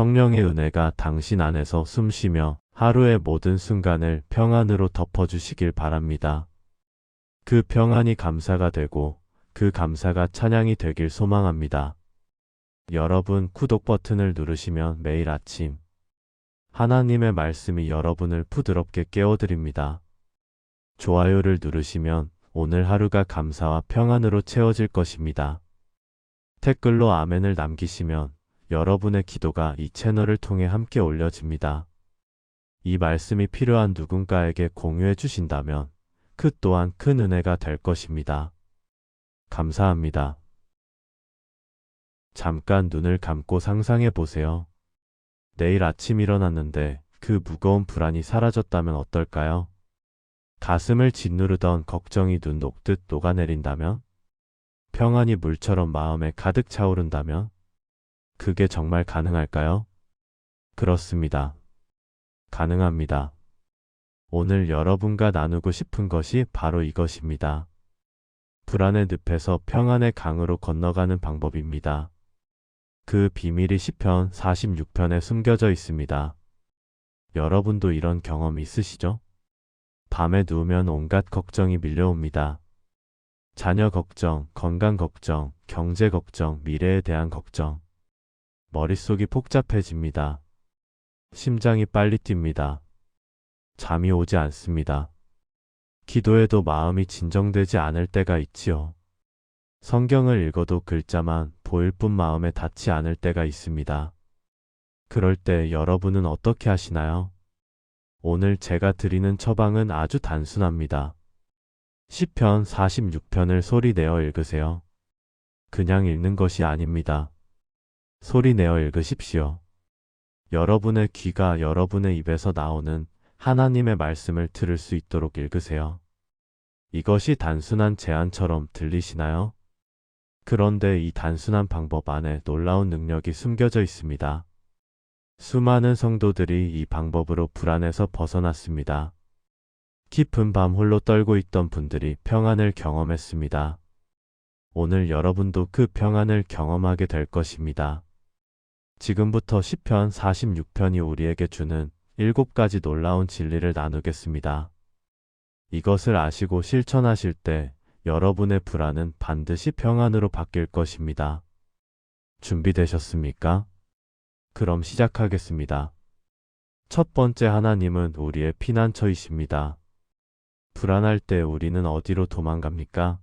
성령의 은혜가 당신 안에서 숨쉬며 하루의 모든 순간을 평안으로 덮어주시길 바랍니다. 그 평안이 감사가 되고 그 감사가 찬양이 되길 소망합니다. 여러분 구독 버튼을 누르시면 매일 아침 하나님의 말씀이 여러분을 부드럽게 깨워드립니다. 좋아요를 누르시면 오늘 하루가 감사와 평안으로 채워질 것입니다. 댓글로 아멘을 남기시면 여러분의 기도가 이 채널을 통해 함께 올려집니다. 이 말씀이 필요한 누군가에게 공유해 주신다면 그 또한 큰 은혜가 될 것입니다. 감사합니다. 잠깐 눈을 감고 상상해 보세요. 내일 아침 일어났는데 그 무거운 불안이 사라졌다면 어떨까요? 가슴을 짓누르던 걱정이 눈 녹듯 녹아내린다면? 평안이 물처럼 마음에 가득 차오른다면? 그게 정말 가능할까요? 그렇습니다. 가능합니다. 오늘 여러분과 나누고 싶은 것이 바로 이것입니다. 불안의 늪에서 평안의 강으로 건너가는 방법입니다. 그 비밀이 시편 46편에 숨겨져 있습니다. 여러분도 이런 경험 있으시죠? 밤에 누우면 온갖 걱정이 밀려옵니다. 자녀 걱정, 건강 걱정, 경제 걱정, 미래에 대한 걱정. 머릿속이 복잡해집니다. 심장이 빨리 뜁니다. 잠이 오지 않습니다. 기도해도 마음이 진정되지 않을 때가 있지요. 성경을 읽어도 글자만 보일 뿐 마음에 닿지 않을 때가 있습니다. 그럴 때 여러분은 어떻게 하시나요? 오늘 제가 드리는 처방은 아주 단순합니다. 시편 46편을 소리내어 읽으세요. 그냥 읽는 것이 아닙니다. 소리내어 읽으십시오. 여러분의 귀가 여러분의 입에서 나오는 하나님의 말씀을 들을 수 있도록 읽으세요. 이것이 단순한 제안처럼 들리시나요? 그런데 이 단순한 방법 안에 놀라운 능력이 숨겨져 있습니다. 수많은 성도들이 이 방법으로 불안에서 벗어났습니다. 깊은 밤 홀로 떨고 있던 분들이 평안을 경험했습니다. 오늘 여러분도 그 평안을 경험하게 될 것입니다. 지금부터 시편 46편이 우리에게 주는 7가지 놀라운 진리를 나누겠습니다. 이것을 아시고 실천하실 때 여러분의 불안은 반드시 평안으로 바뀔 것입니다. 준비되셨습니까? 그럼 시작하겠습니다. 첫 번째, 하나님은 우리의 피난처이십니다. 불안할 때 우리는 어디로 도망갑니까?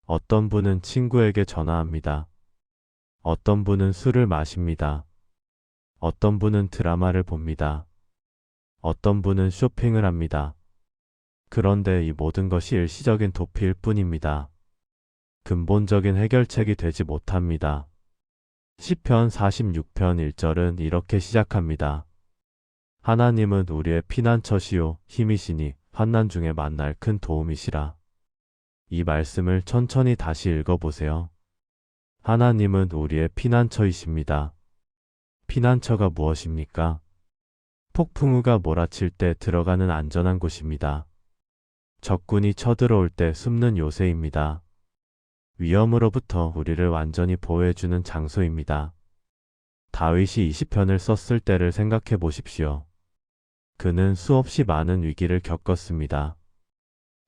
어떤 분은 친구에게 전화합니다. 어떤 분은 술을 마십니다. 어떤 분은 드라마를 봅니다. 어떤 분은 쇼핑을 합니다. 그런데 이 모든 것이 일시적인 도피일 뿐입니다. 근본적인 해결책이 되지 못합니다. 시편 46편 1절은 이렇게 시작합니다. 하나님은 우리의 피난처시요 힘이시니 환난 중에 만날 큰 도움이시라. 이 말씀을 천천히 다시 읽어보세요. 하나님은 우리의 피난처이십니다. 피난처가 무엇입니까? 폭풍우가 몰아칠 때 들어가는 안전한 곳입니다. 적군이 쳐들어올 때 숨는 요새입니다. 위험으로부터 우리를 완전히 보호해주는 장소입니다. 다윗이 20편을 썼을 때를 생각해 보십시오. 그는 수없이 많은 위기를 겪었습니다.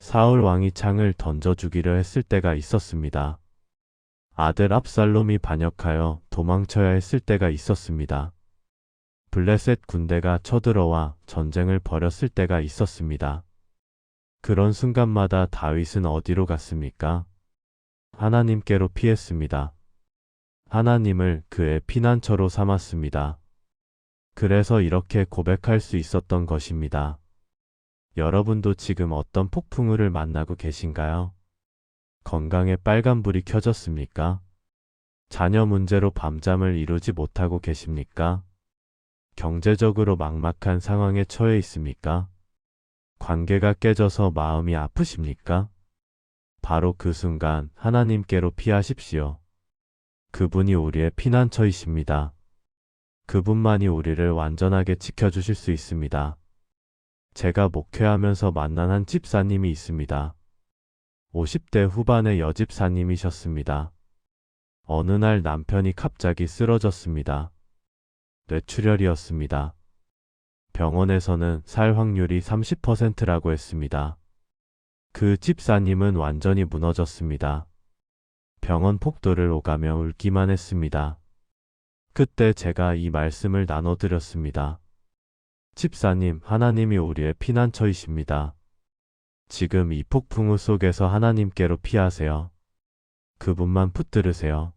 사울 왕이 창을 던져 죽이려 했을 때가 있었습니다. 아들 압살롬이 반역하여 도망쳐야 했을 때가 있었습니다. 블레셋 군대가 쳐들어와 전쟁을 벌였을 때가 있었습니다. 그런 순간마다 다윗은 어디로 갔습니까? 하나님께로 피했습니다. 하나님을 그의 피난처로 삼았습니다. 그래서 이렇게 고백할 수 있었던 것입니다. 여러분도 지금 어떤 폭풍우를 만나고 계신가요? 건강에 빨간불이 켜졌습니까? 자녀 문제로 밤잠을 이루지 못하고 계십니까? 경제적으로 막막한 상황에 처해 있습니까? 관계가 깨져서 마음이 아프십니까? 바로 그 순간 하나님께로 피하십시오. 그분이 우리의 피난처이십니다. 그분만이 우리를 완전하게 지켜주실 수 있습니다. 제가 목회하면서 만난 한 집사님이 있습니다. 50대 후반의 여집사님이셨습니다. 어느 날 남편이 갑자기 쓰러졌습니다. 뇌출혈이었습니다. 병원에서는 살 확률이 30%라고 했습니다. 그 집사님은 완전히 무너졌습니다. 병원 복도를 오가며 울기만 했습니다. 그때 제가 이 말씀을 나눠드렸습니다. 집사님, 하나님이 우리의 피난처이십니다. 지금 이 폭풍우 속에서 하나님께로 피하세요. 그분만 붙들으세요.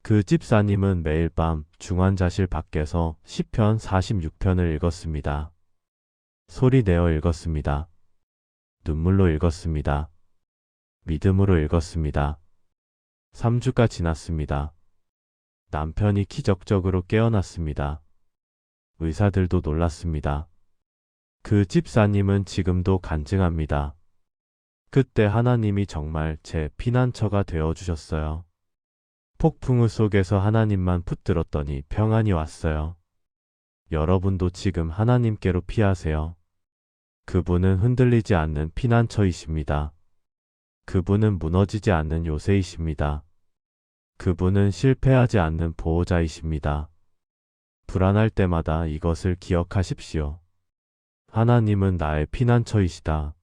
그 집사님은 매일 밤 중환자실 밖에서 시편 46편을 읽었습니다. 소리 내어 읽었습니다. 눈물로 읽었습니다. 믿음으로 읽었습니다. 3주가 지났습니다. 남편이 기적적으로 깨어났습니다. 의사들도 놀랐습니다. 그 집사님은 지금도 간증합니다. 그때 하나님이 정말 제 피난처가 되어주셨어요. 폭풍우 속에서 하나님만 붙들었더니 평안이 왔어요. 여러분도 지금 하나님께로 피하세요. 그분은 흔들리지 않는 피난처이십니다. 그분은 무너지지 않는 요새이십니다. 그분은 실패하지 않는 보호자이십니다. 불안할 때마다 이것을 기억하십시오. 하나님은 나의 피난처이시다.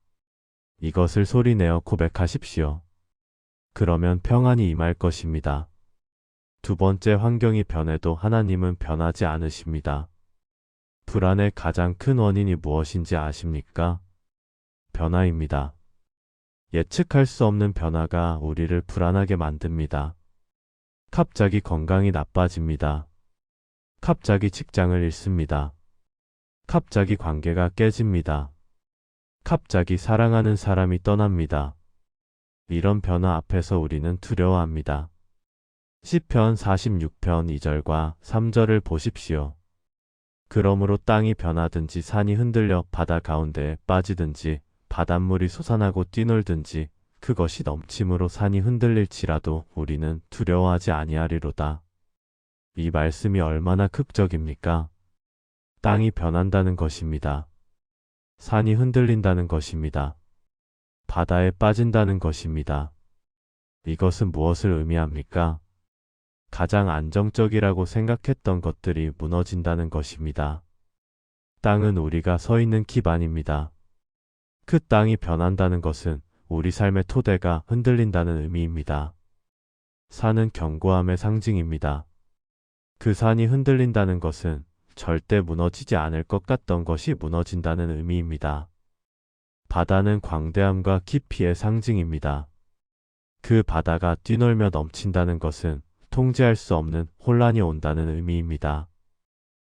이것을 소리내어 고백하십시오. 그러면 평안이 임할 것입니다. 두 번째, 환경이 변해도 하나님은 변하지 않으십니다. 불안의 가장 큰 원인이 무엇인지 아십니까? 변화입니다. 예측할 수 없는 변화가 우리를 불안하게 만듭니다. 갑자기 건강이 나빠집니다. 갑자기 직장을 잃습니다. 갑자기 관계가 깨집니다. 갑자기 사랑하는 사람이 떠납니다. 이런 변화 앞에서 우리는 두려워합니다. 시편 46편 2절과 3절을 보십시오. 그러므로 땅이 변하든지 산이 흔들려 바다 가운데에 빠지든지 바닷물이 솟아나고 뛰놀든지 그것이 넘침으로 산이 흔들릴지라도 우리는 두려워하지 아니하리로다. 이 말씀이 얼마나 극적입니까? 땅이 변한다는 것입니다. 산이 흔들린다는 것입니다. 바다에 빠진다는 것입니다. 이것은 무엇을 의미합니까? 가장 안정적이라고 생각했던 것들이 무너진다는 것입니다. 땅은 우리가 서 있는 기반입니다. 그 땅이 변한다는 것은 우리 삶의 토대가 흔들린다는 의미입니다. 산은 견고함의 상징입니다. 그 산이 흔들린다는 것은 절대 무너지지 않을 것 같던 것이 무너진다는 의미입니다. 바다는 광대함과 깊이의 상징입니다. 그 바다가 뛰놀며 넘친다는 것은 통제할 수 없는 혼란이 온다는 의미입니다.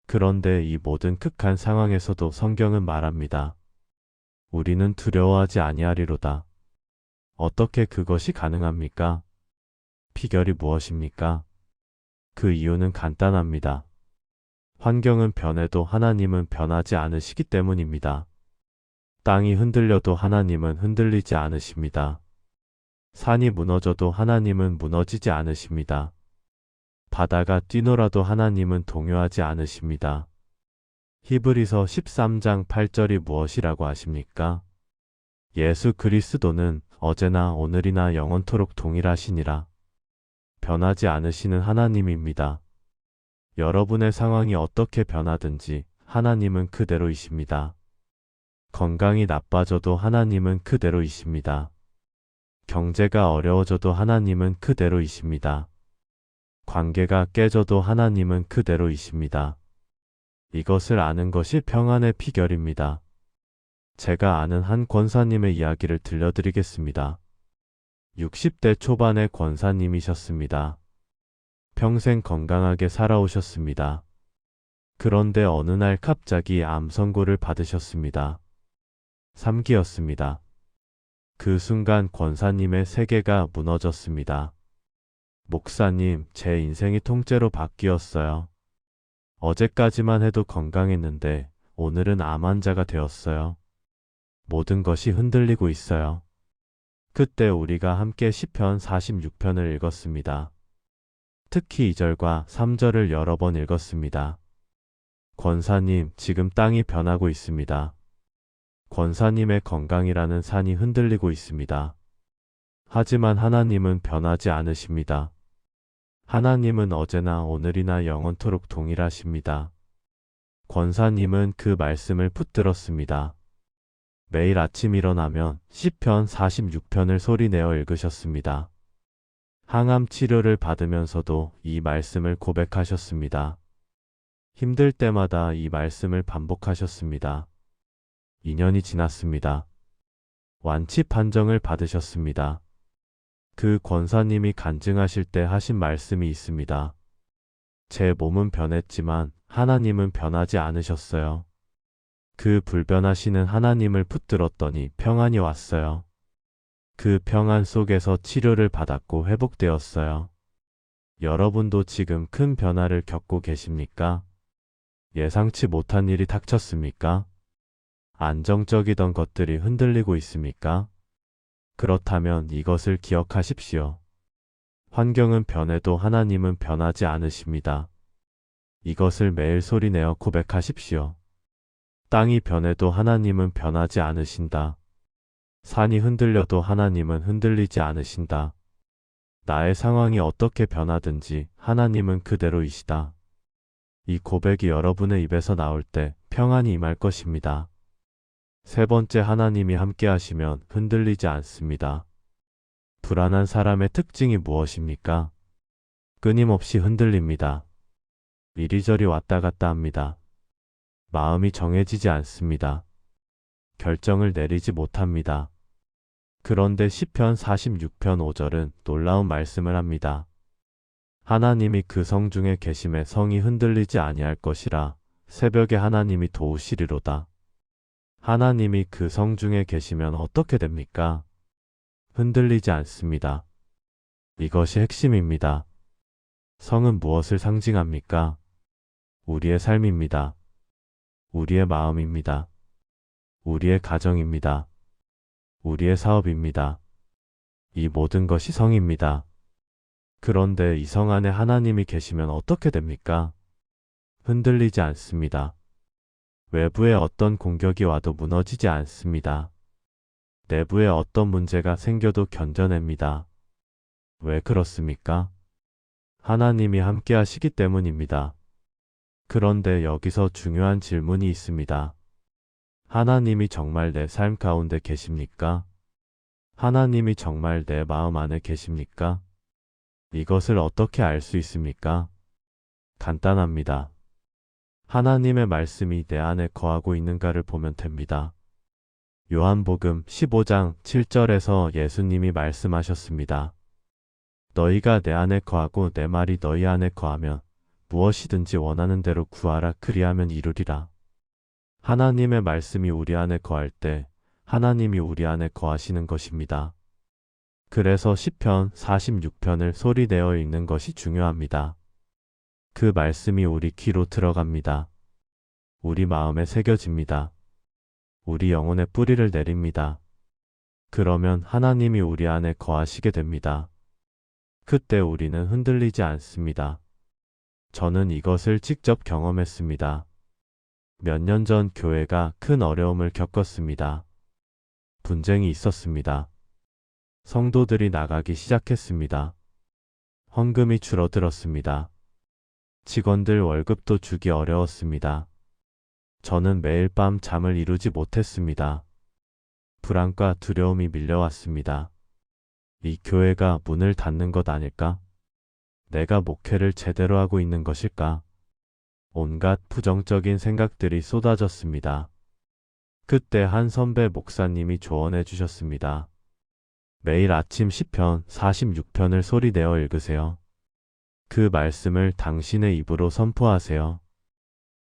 그런데 이 모든 극한 상황에서도 성경은 말합니다. 우리는 두려워하지 아니하리로다. 어떻게 그것이 가능합니까? 비결이 무엇입니까? 그 이유는 간단합니다. 환경은 변해도 하나님은 변하지 않으시기 때문입니다. 땅이 흔들려도 하나님은 흔들리지 않으십니다. 산이 무너져도 하나님은 무너지지 않으십니다. 바다가 뛰놀아도 하나님은 동요하지 않으십니다. 히브리서 13장 8절이 무엇이라고 아십니까? 예수 그리스도는 어제나 오늘이나 영원토록 동일하시니라. 변하지 않으시는 하나님입니다. 여러분의 상황이 어떻게 변하든지 하나님은 그대로이십니다. 건강이 나빠져도 하나님은 그대로이십니다. 경제가 어려워져도 하나님은 그대로이십니다. 관계가 깨져도 하나님은 그대로이십니다. 이것을 아는 것이 평안의 비결입니다. 제가 아는 한 권사님의 이야기를 들려드리겠습니다. 60대 초반의 권사님이셨습니다. 평생 건강하게 살아오셨습니다. 그런데 어느 날 갑자기 암 선고를 받으셨습니다. 3기였습니다. 그 순간 권사님의 세계가 무너졌습니다. 목사님, 제 인생이 통째로 바뀌었어요. 어제까지만 해도 건강했는데 오늘은 암 환자가 되었어요. 모든 것이 흔들리고 있어요. 그때 우리가 함께 시편 46편을 읽었습니다. 특히 2절과 3절을 여러 번 읽었습니다. 권사님, 지금 땅이 변하고 있습니다. 권사님의 건강이라는 산이 흔들리고 있습니다. 하지만 하나님은 변하지 않으십니다. 하나님은 어제나 오늘이나 영원토록 동일하십니다. 권사님은 그 말씀을 붙들었습니다. 매일 아침 일어나면 시편 46편을 소리내어 읽으셨습니다. 항암 치료를 받으면서도 이 말씀을 고백하셨습니다. 힘들 때마다 이 말씀을 반복하셨습니다. 2년이 지났습니다. 완치 판정을 받으셨습니다. 그 권사님이 간증하실 때 하신 말씀이 있습니다. 제 몸은 변했지만 하나님은 변하지 않으셨어요. 그 불변하시는 하나님을 붙들었더니 평안이 왔어요. 그 평안 속에서 치료를 받았고 회복되었어요. 여러분도 지금 큰 변화를 겪고 계십니까? 예상치 못한 일이 닥쳤습니까? 안정적이던 것들이 흔들리고 있습니까? 그렇다면 이것을 기억하십시오. 환경은 변해도 하나님은 변하지 않으십니다. 이것을 매일 소리내어 고백하십시오. 땅이 변해도 하나님은 변하지 않으신다. 산이 흔들려도 하나님은 흔들리지 않으신다. 나의 상황이 어떻게 변하든지 하나님은 그대로이시다. 이 고백이 여러분의 입에서 나올 때 평안이 임할 것입니다. 세 번째, 하나님이 함께 하시면 흔들리지 않습니다. 불안한 사람의 특징이 무엇입니까? 끊임없이 흔들립니다. 이리저리 왔다 갔다 합니다. 마음이 정해지지 않습니다. 결정을 내리지 못합니다. 그런데 시편 46편 5절은 놀라운 말씀을 합니다. 하나님이 그 성 중에 계심에 성이 흔들리지 아니할 것이라. 새벽에 하나님이 도우시리로다. 하나님이 그 성 중에 계시면 어떻게 됩니까? 흔들리지 않습니다. 이것이 핵심입니다. 성은 무엇을 상징합니까? 우리의 삶입니다. 우리의 마음입니다. 우리의 가정입니다. 우리의 사업입니다. 이 모든 것이 성입니다. 그런데 이 성 안에 하나님이 계시면 어떻게 됩니까? 흔들리지 않습니다. 외부에 어떤 공격이 와도 무너지지 않습니다. 내부에 어떤 문제가 생겨도 견뎌냅니다. 왜 그렇습니까? 하나님이 함께 하시기 때문입니다. 그런데 여기서 중요한 질문이 있습니다. 하나님이 정말 내 삶 가운데 계십니까? 하나님이 정말 내 마음 안에 계십니까? 이것을 어떻게 알 수 있습니까? 간단합니다. 하나님의 말씀이 내 안에 거하고 있는가를 보면 됩니다. 요한복음 15장 7절에서 예수님이 말씀하셨습니다. 너희가 내 안에 거하고 내 말이 너희 안에 거하면 무엇이든지 원하는 대로 구하라. 그리하면 이루리라. 하나님의 말씀이 우리 안에 거할 때 하나님이 우리 안에 거하시는 것입니다. 그래서 시편 46편을 소리내어 읽는 것이 중요합니다. 그 말씀이 우리 귀로 들어갑니다. 우리 마음에 새겨집니다. 우리 영혼에 뿌리를 내립니다. 그러면 하나님이 우리 안에 거하시게 됩니다. 그때 우리는 흔들리지 않습니다. 저는 이것을 직접 경험했습니다. 몇 년 전 교회가 큰 어려움을 겪었습니다. 분쟁이 있었습니다. 성도들이 나가기 시작했습니다. 헌금이 줄어들었습니다. 직원들 월급도 주기 어려웠습니다. 저는 매일 밤 잠을 이루지 못했습니다. 불안과 두려움이 밀려왔습니다. 이 교회가 문을 닫는 것 아닐까? 내가 목회를 제대로 하고 있는 것일까? 온갖 부정적인 생각들이 쏟아졌습니다. 그때 한 선배 목사님이 조언해 주셨습니다. 매일 아침 시편 46편을 소리내어 읽으세요. 그 말씀을 당신의 입으로 선포하세요.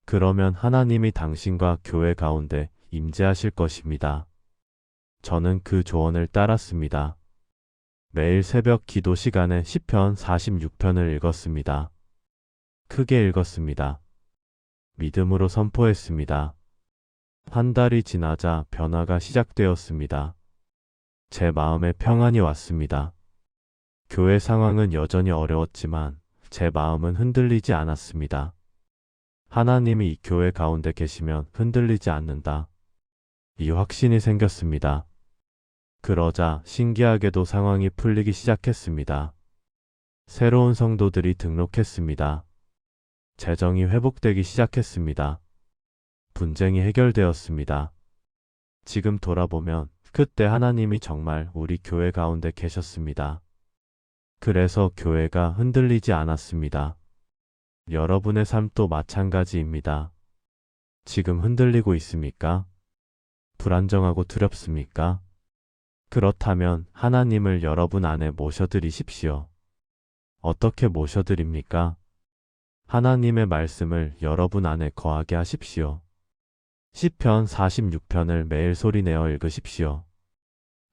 그러면 하나님이 당신과 교회 가운데 임재하실 것입니다. 저는 그 조언을 따랐습니다. 매일 새벽 기도 시간에 시편 46편을 읽었습니다. 크게 읽었습니다. 믿음으로 선포했습니다. 한 달이 지나자 변화가 시작되었습니다. 제 마음에 평안이 왔습니다. 교회 상황은 여전히 어려웠지만 제 마음은 흔들리지 않았습니다. 하나님이 이 교회 가운데 계시면 흔들리지 않는다. 이 확신이 생겼습니다. 그러자 신기하게도 상황이 풀리기 시작했습니다. 새로운 성도들이 등록했습니다. 재정이 회복되기 시작했습니다. 분쟁이 해결되었습니다. 지금 돌아보면 그때 하나님이 정말 우리 교회 가운데 계셨습니다. 그래서 교회가 흔들리지 않았습니다. 여러분의 삶도 마찬가지입니다. 지금 흔들리고 있습니까? 불안정하고 두렵습니까? 그렇다면 하나님을 여러분 안에 모셔드리십시오. 어떻게 모셔드립니까? 하나님의 말씀을 여러분 안에 거하게 하십시오. 시편 46편을 매일 소리내어 읽으십시오.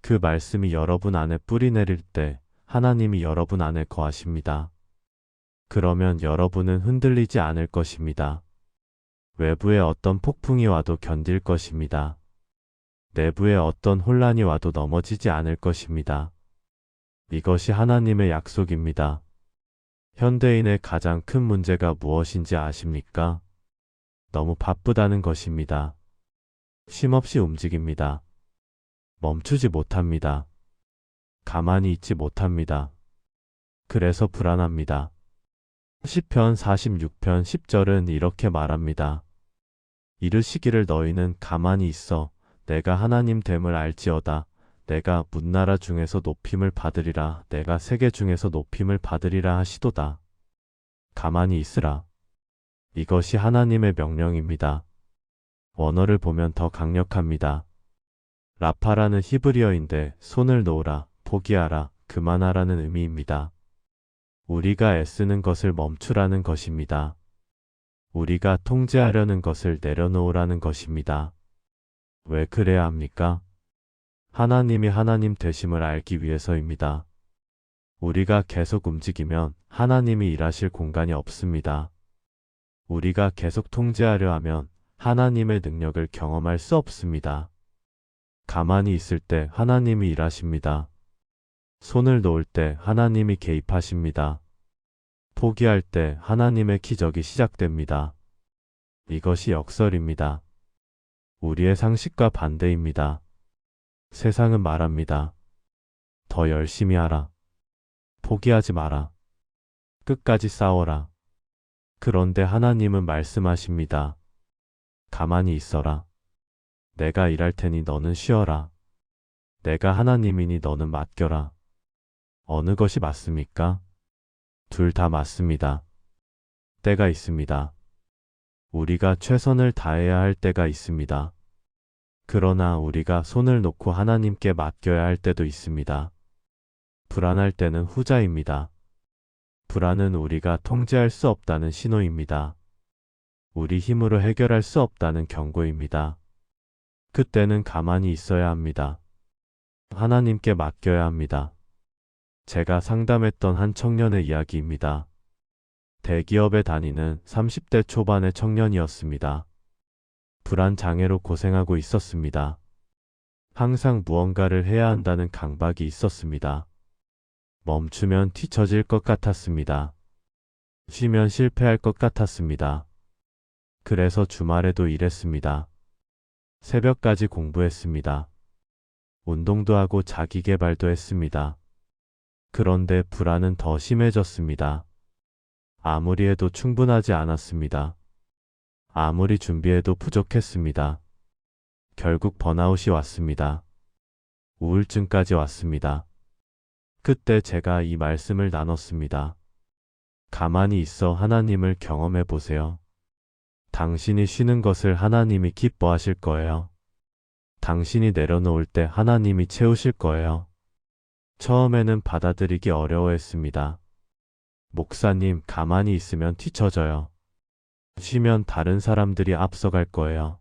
그 말씀이 여러분 안에 뿌리 내릴 때 하나님이 여러분 안에 거하십니다. 그러면 여러분은 흔들리지 않을 것입니다. 외부에 어떤 폭풍이 와도 견딜 것입니다. 내부에 어떤 혼란이 와도 넘어지지 않을 것입니다. 이것이 하나님의 약속입니다. 현대인의 가장 큰 문제가 무엇인지 아십니까? 너무 바쁘다는 것입니다. 쉼없이 움직입니다. 멈추지 못합니다. 가만히 있지 못합니다. 그래서 불안합니다. 시편 46편 10절은 이렇게 말합니다. 이르시기를 너희는 가만히 있어 내가 하나님 됨을 알지어다. 내가 문나라 중에서 높임을 받으리라. 내가 세계 중에서 높임을 받으리라 하시도다. 가만히 있으라. 이것이 하나님의 명령입니다. 원어를 보면 더 강력합니다. 라파라는 히브리어인데 손을 놓으라, 포기하라, 그만하라는 의미입니다. 우리가 애쓰는 것을 멈추라는 것입니다. 우리가 통제하려는 것을 내려놓으라는 것입니다. 왜 그래야 합니까? 하나님이 하나님 되심을 알기 위해서입니다. 우리가 계속 움직이면 하나님이 일하실 공간이 없습니다. 우리가 계속 통제하려 하면 하나님의 능력을 경험할 수 없습니다. 가만히 있을 때 하나님이 일하십니다. 손을 놓을 때 하나님이 개입하십니다. 포기할 때 하나님의 기적이 시작됩니다. 이것이 역설입니다. 우리의 상식과 반대입니다. 세상은 말합니다. 더 열심히 하라. 포기하지 마라. 끝까지 싸워라. 그런데 하나님은 말씀하십니다. 가만히 있어라. 내가 일할 테니 너는 쉬어라. 내가 하나님이니 너는 맡겨라. 어느 것이 맞습니까? 둘 다 맞습니다. 때가 있습니다. 우리가 최선을 다해야 할 때가 있습니다. 그러나 우리가 손을 놓고 하나님께 맡겨야 할 때도 있습니다. 불안할 때는 후자입니다. 불안은 우리가 통제할 수 없다는 신호입니다. 우리 힘으로 해결할 수 없다는 경고입니다. 그때는 가만히 있어야 합니다. 하나님께 맡겨야 합니다. 제가 상담했던 한 청년의 이야기입니다. 대기업에 다니는 30대 초반의 청년이었습니다. 불안 장애로 고생하고 있었습니다. 항상 무언가를 해야 한다는 강박이 있었습니다. 멈추면 뒤처질 것 같았습니다. 쉬면 실패할 것 같았습니다. 그래서 주말에도 일했습니다. 새벽까지 공부했습니다. 운동도 하고 자기계발도 했습니다. 그런데 불안은 더 심해졌습니다. 아무리 해도 충분하지 않았습니다. 아무리 준비해도 부족했습니다. 결국 번아웃이 왔습니다. 우울증까지 왔습니다. 그때 제가 이 말씀을 나눴습니다. 가만히 있어 하나님을 경험해 보세요. 당신이 쉬는 것을 하나님이 기뻐하실 거예요. 당신이 내려놓을 때 하나님이 채우실 거예요. 처음에는 받아들이기 어려워했습니다. 목사님, 가만히 있으면 뒤처져요. 쉬면 다른 사람들이 앞서갈 거예요.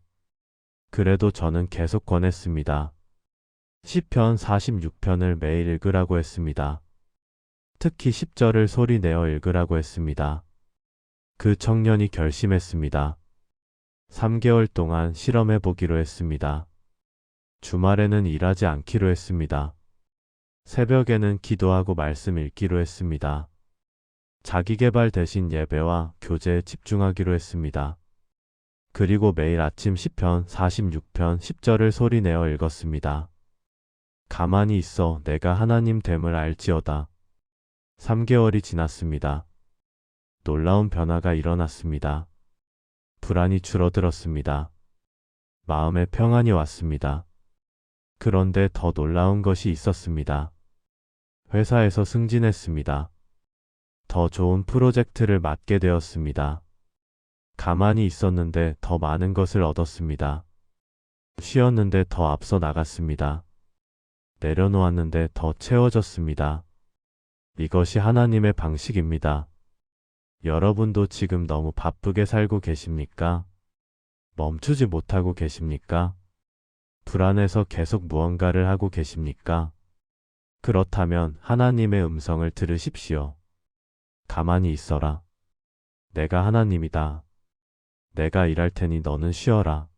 그래도 저는 계속 권했습니다. 시편 46편을 매일 읽으라고 했습니다. 특히 10절을 소리내어 읽으라고 했습니다. 그 청년이 결심했습니다. 3개월 동안 실험해 보기로 했습니다. 주말에는 일하지 않기로 했습니다. 새벽에는 기도하고 말씀 읽기로 했습니다. 자기계발 대신 예배와 교제에 집중하기로 했습니다. 그리고 매일 아침 시편 46편 10절을 소리내어 읽었습니다. 가만히 있어 내가 하나님 됨을 알지어다. 3개월이 지났습니다. 놀라운 변화가 일어났습니다. 불안이 줄어들었습니다. 마음에 평안이 왔습니다. 그런데 더 놀라운 것이 있었습니다. 회사에서 승진했습니다. 더 좋은 프로젝트를 맡게 되었습니다. 가만히 있었는데 더 많은 것을 얻었습니다. 쉬었는데 더 앞서 나갔습니다. 내려놓았는데 더 채워졌습니다. 이것이 하나님의 방식입니다. 여러분도 지금 너무 바쁘게 살고 계십니까? 멈추지 못하고 계십니까? 불안해서 계속 무언가를 하고 계십니까? 그렇다면 하나님의 음성을 들으십시오. 가만히 있어라. 내가 하나님이다. 내가 일할 테니 너는 쉬어라.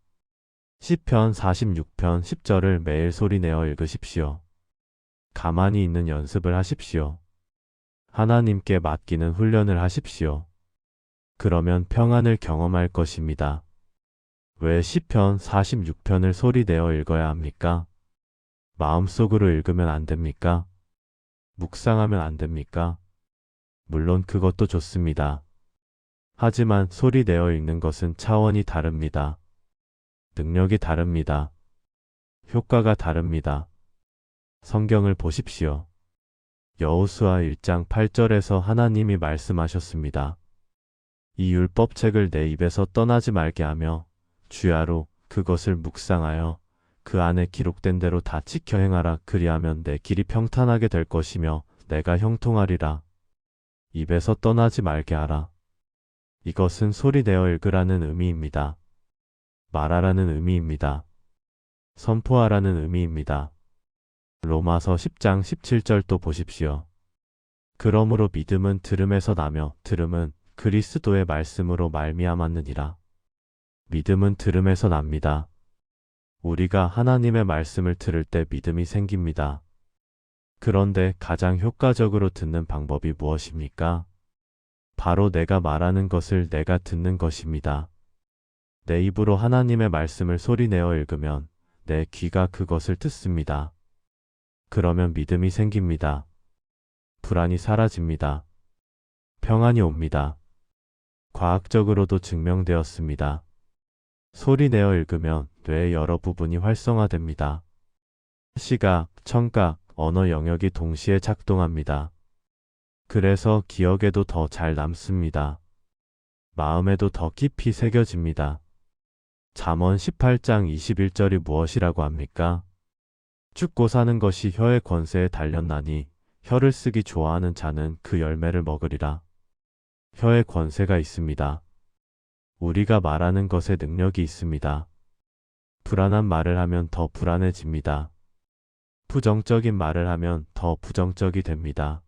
시편 46편 10절을 매일 소리내어 읽으십시오. 가만히 있는 연습을 하십시오. 하나님께 맡기는 훈련을 하십시오. 그러면 평안을 경험할 것입니다. 왜 시편 46편을 소리내어 읽어야 합니까? 마음속으로 읽으면 안 됩니까? 묵상하면 안 됩니까? 물론 그것도 좋습니다. 하지만 소리내어 읽는 것은 차원이 다릅니다. 능력이 다릅니다. 효과가 다릅니다. 성경을 보십시오. 여호수아 1장 8절에서 하나님이 말씀하셨습니다. 이 율법책을 내 입에서 떠나지 말게 하며 주야로 그것을 묵상하여 그 안에 기록된 대로 다 지켜 행하라. 그리하면 내 길이 평탄하게 될 것이며 내가 형통하리라. 입에서 떠나지 말게 하라. 이것은 소리내어 읽으라는 의미입니다. 말하라는 의미입니다. 선포하라는 의미입니다. 로마서 10장 17절도 보십시오. 그러므로 믿음은 들음에서 나며 들음은 그리스도의 말씀으로 말미암았느니라. 믿음은 들음에서 납니다. 우리가 하나님의 말씀을 들을 때 믿음이 생깁니다. 그런데 가장 효과적으로 듣는 방법이 무엇입니까? 바로 내가 말하는 것을 내가 듣는 것입니다. 내 입으로 하나님의 말씀을 소리내어 읽으면 내 귀가 그것을 듣습니다. 그러면 믿음이 생깁니다. 불안이 사라집니다. 평안이 옵니다. 과학적으로도 증명되었습니다. 소리내어 읽으면 뇌의 여러 부분이 활성화됩니다. 시각, 청각, 언어 영역이 동시에 작동합니다. 그래서 기억에도 더 잘 남습니다. 마음에도 더 깊이 새겨집니다. 잠언 18장 21절이 무엇이라고 합니까? 죽고 사는 것이 혀의 권세에 달렸나니 혀를 쓰기 좋아하는 자는 그 열매를 먹으리라. 혀의 권세가 있습니다. 우리가 말하는 것에 능력이 있습니다. 불안한 말을 하면 더 불안해집니다. 부정적인 말을 하면 더 부정적이 됩니다.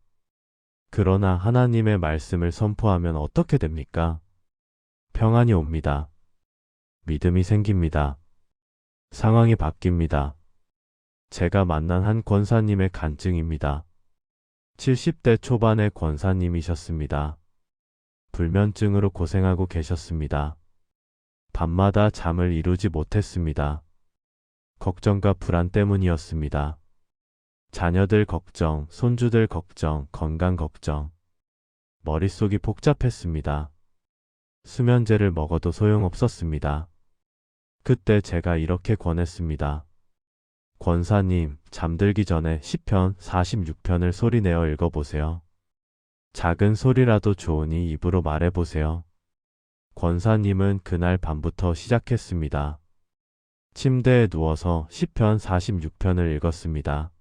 그러나 하나님의 말씀을 선포하면 어떻게 됩니까? 평안이 옵니다. 믿음이 생깁니다. 상황이 바뀝니다. 제가 만난 한 권사님의 간증입니다. 70대 초반의 권사님이셨습니다. 불면증으로 고생하고 계셨습니다. 밤마다 잠을 이루지 못했습니다. 걱정과 불안 때문이었습니다. 자녀들 걱정, 손주들 걱정, 건강 걱정. 머릿속이 복잡했습니다. 수면제를 먹어도 소용없었습니다. 그때 제가 이렇게 권했습니다. 권사님, 잠들기 전에 시편 46편을 소리내어 읽어보세요. 작은 소리라도 좋으니 입으로 말해보세요. 권사님은 그날 밤부터 시작했습니다. 침대에 누워서 시편 46편을 읽었습니다.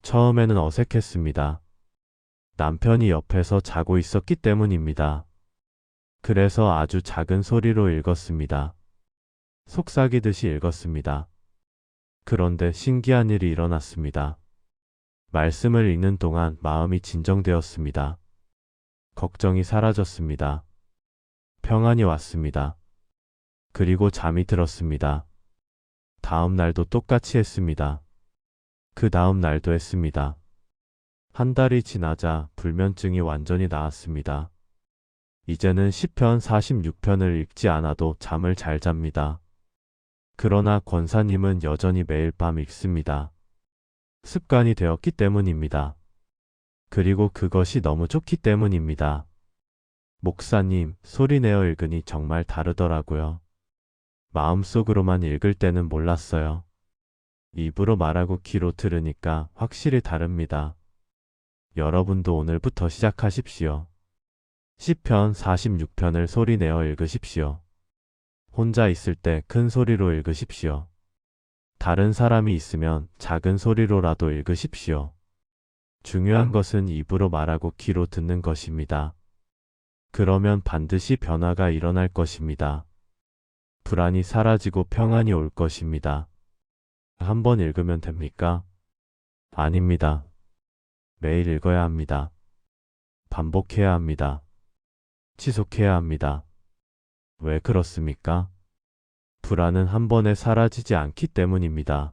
처음에는 어색했습니다. 남편이 옆에서 자고 있었기 때문입니다. 그래서 아주 작은 소리로 읽었습니다. 속삭이듯이 읽었습니다. 그런데 신기한 일이 일어났습니다. 말씀을 읽는 동안 마음이 진정되었습니다. 걱정이 사라졌습니다. 평안이 왔습니다. 그리고 잠이 들었습니다. 다음 날도 똑같이 했습니다. 그 다음 날도 했습니다. 한 달이 지나자 불면증이 완전히 나았습니다. 이제는 시편 46편을 읽지 않아도 잠을 잘 잡니다. 그러나 권사님은 여전히 매일 밤 읽습니다. 습관이 되었기 때문입니다. 그리고 그것이 너무 좋기 때문입니다. 목사님, 소리내어 읽으니 정말 다르더라고요. 마음속으로만 읽을 때는 몰랐어요. 입으로 말하고 귀로 들으니까 확실히 다릅니다. 여러분도 오늘부터 시작하십시오. 시편 46편을 소리내어 읽으십시오. 혼자 있을 때 큰 소리로 읽으십시오. 다른 사람이 있으면 작은 소리로라도 읽으십시오. 중요한 것은 입으로 말하고 귀로 듣는 것입니다. 그러면 반드시 변화가 일어날 것입니다. 불안이 사라지고 평안이 올 것입니다. 한번 읽으면 됩니까? 아닙니다. 매일 읽어야 합니다. 반복해야 합니다. 지속해야 합니다. 왜 그렇습니까? 불안은 한 번에 사라지지 않기 때문입니다.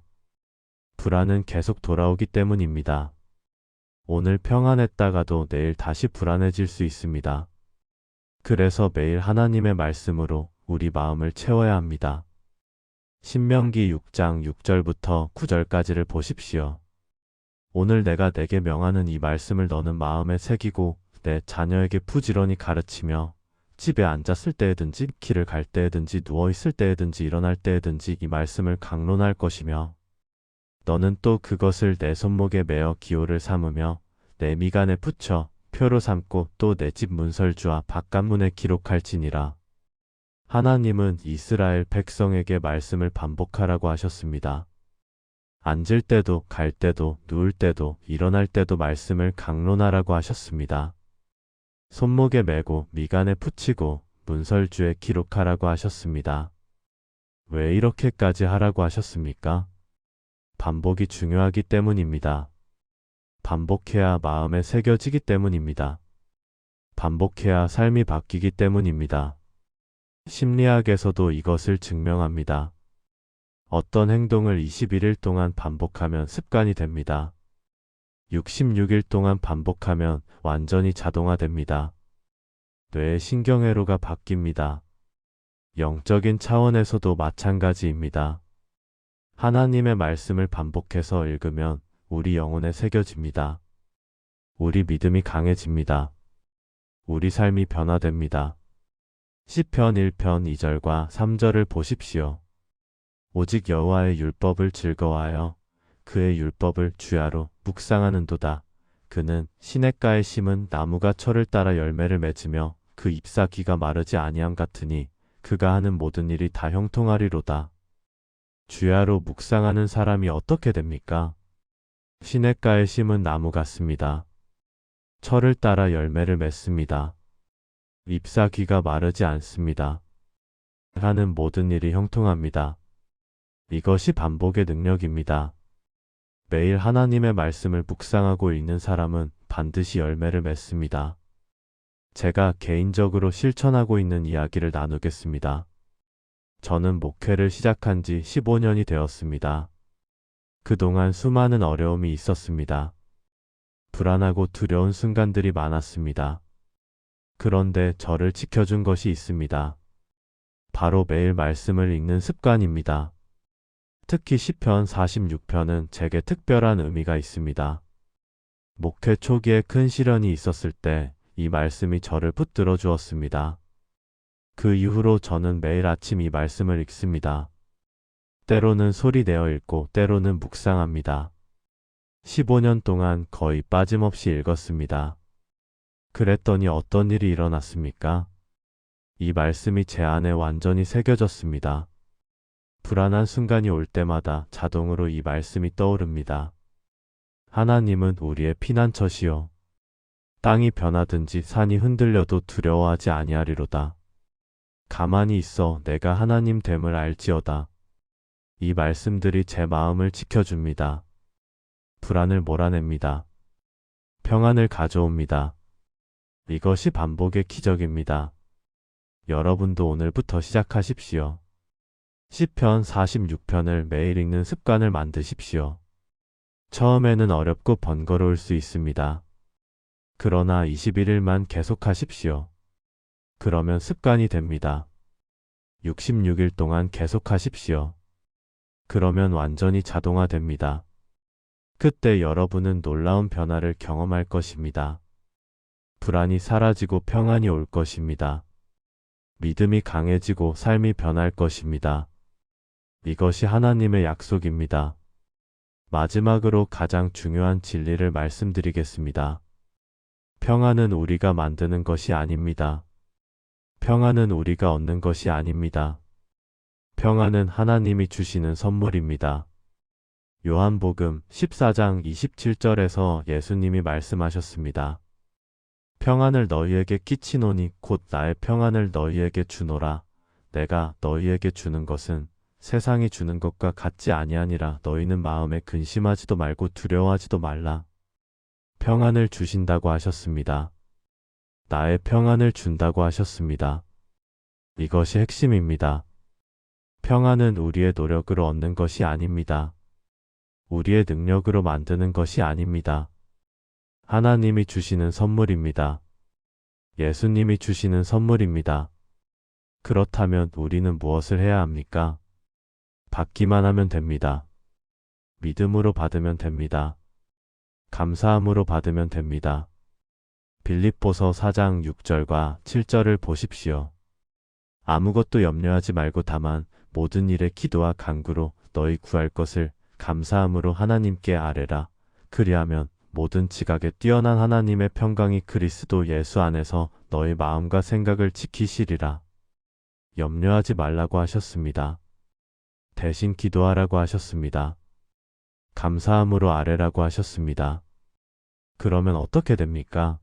불안은 계속 돌아오기 때문입니다. 오늘 평안했다가도 내일 다시 불안해질 수 있습니다. 그래서 매일 하나님의 말씀으로 우리 마음을 채워야 합니다. 신명기 6장 6절부터 9절까지를 보십시오. 오늘 내가 내게 명하는 이 말씀을 너는 마음에 새기고 내 자녀에게 부지런히 가르치며 집에 앉았을 때에든지 길을 갈 때에든지 누워있을 때에든지 일어날 때에든지 이 말씀을 강론할 것이며 너는 또 그것을 내 손목에 매어 기호를 삼으며 내 미간에 붙여 표로 삼고 또 내 집 문설주와 바깥문에 기록할지니라. 하나님은 이스라엘 백성에게 말씀을 반복하라고 하셨습니다. 앉을 때도 갈 때도 누울 때도 일어날 때도 말씀을 강론하라고 하셨습니다. 손목에 메고 미간에 붙이고 문설주에 기록하라고 하셨습니다. 왜 이렇게까지 하라고 하셨습니까? 반복이 중요하기 때문입니다. 반복해야 마음에 새겨지기 때문입니다. 반복해야 삶이 바뀌기 때문입니다. 심리학에서도 이것을 증명합니다. 어떤 행동을 21일 동안 반복하면 습관이 됩니다. 66일 동안 반복하면 완전히 자동화됩니다. 뇌의 신경회로가 바뀝니다. 영적인 차원에서도 마찬가지입니다. 하나님의 말씀을 반복해서 읽으면 우리 영혼에 새겨집니다. 우리 믿음이 강해집니다. 우리 삶이 변화됩니다. 시편 1편 2절과 3절을 보십시오. 오직 여호와의 율법을 즐거워하여 그의 율법을 주야로 묵상하는도다. 그는 시냇가에 심은 나무가 철을 따라 열매를 맺으며 그 잎사귀가 마르지 아니함 같으니 그가 하는 모든 일이 다 형통하리로다. 주야로 묵상하는 사람이 어떻게 됩니까? 시냇가에 심은 나무 같습니다. 철을 따라 열매를 맺습니다. 잎사귀가 마르지 않습니다. 하는 모든 일이 형통합니다. 이것이 반복의 능력입니다. 매일 하나님의 말씀을 묵상하고 읽는 사람은 반드시 열매를 맺습니다. 제가 개인적으로 실천하고 있는 이야기를 나누겠습니다. 저는 목회를 시작한 지 15년이 되었습니다. 그동안 수많은 어려움이 있었습니다. 불안하고 두려운 순간들이 많았습니다. 그런데 저를 지켜준 것이 있습니다. 바로 매일 말씀을 읽는 습관입니다. 특히 시편 46편은 제게 특별한 의미가 있습니다. 목회 초기에 큰 시련이 있었을 때 이 말씀이 저를 붙들어 주었습니다. 그 이후로 저는 매일 아침 이 말씀을 읽습니다. 때로는 소리 내어 읽고 때로는 묵상합니다. 15년 동안 거의 빠짐없이 읽었습니다. 그랬더니 어떤 일이 일어났습니까? 이 말씀이 제 안에 완전히 새겨졌습니다. 불안한 순간이 올 때마다 자동으로 이 말씀이 떠오릅니다. 하나님은 우리의 피난처시요. 땅이 변하든지 산이 흔들려도 두려워하지 아니하리로다. 가만히 있어 내가 하나님 됨을 알지어다. 이 말씀들이 제 마음을 지켜줍니다. 불안을 몰아냅니다. 평안을 가져옵니다. 이것이 반복의 기적입니다. 여러분도 오늘부터 시작하십시오. 시편 46편을 매일 읽는 습관을 만드십시오. 처음에는 어렵고 번거로울 수 있습니다. 그러나 21일만 계속하십시오. 그러면 습관이 됩니다. 66일 동안 계속하십시오. 그러면 완전히 자동화됩니다. 그때 여러분은 놀라운 변화를 경험할 것입니다. 불안이 사라지고 평안이 올 것입니다. 믿음이 강해지고 삶이 변할 것입니다. 이것이 하나님의 약속입니다. 마지막으로 가장 중요한 진리를 말씀드리겠습니다. 평안은 우리가 만드는 것이 아닙니다. 평안은 우리가 얻는 것이 아닙니다. 평안은 하나님이 주시는 선물입니다. 요한복음 14장 27절에서 예수님이 말씀하셨습니다. 평안을 너희에게 끼치노니 곧 나의 평안을 너희에게 주노라. 내가 너희에게 주는 것은 세상이 주는 것과 같지 아니하니라. 너희는 마음에 근심하지도 말고 두려워하지도 말라. 평안을 주신다고 하셨습니다. 나의 평안을 준다고 하셨습니다. 이것이 핵심입니다. 평안은 우리의 노력으로 얻는 것이 아닙니다. 우리의 능력으로 만드는 것이 아닙니다. 하나님이 주시는 선물입니다. 예수님이 주시는 선물입니다. 그렇다면 우리는 무엇을 해야 합니까? 받기만 하면 됩니다. 믿음으로 받으면 됩니다. 감사함으로 받으면 됩니다. 빌립보서 4장 6절과 7절을 보십시오. 아무것도 염려하지 말고 다만 모든 일에 기도와 간구로 너희 구할 것을 감사함으로 하나님께 아뢰라. 그리하면 모든 지각에 뛰어난 하나님의 평강이 그리스도 예수 안에서 너희 마음과 생각을 지키시리라. 염려하지 말라고 하셨습니다. 대신 기도하라고 하셨습니다. 감사함으로 아뢰라고 하셨습니다. 그러면 어떻게 됩니까?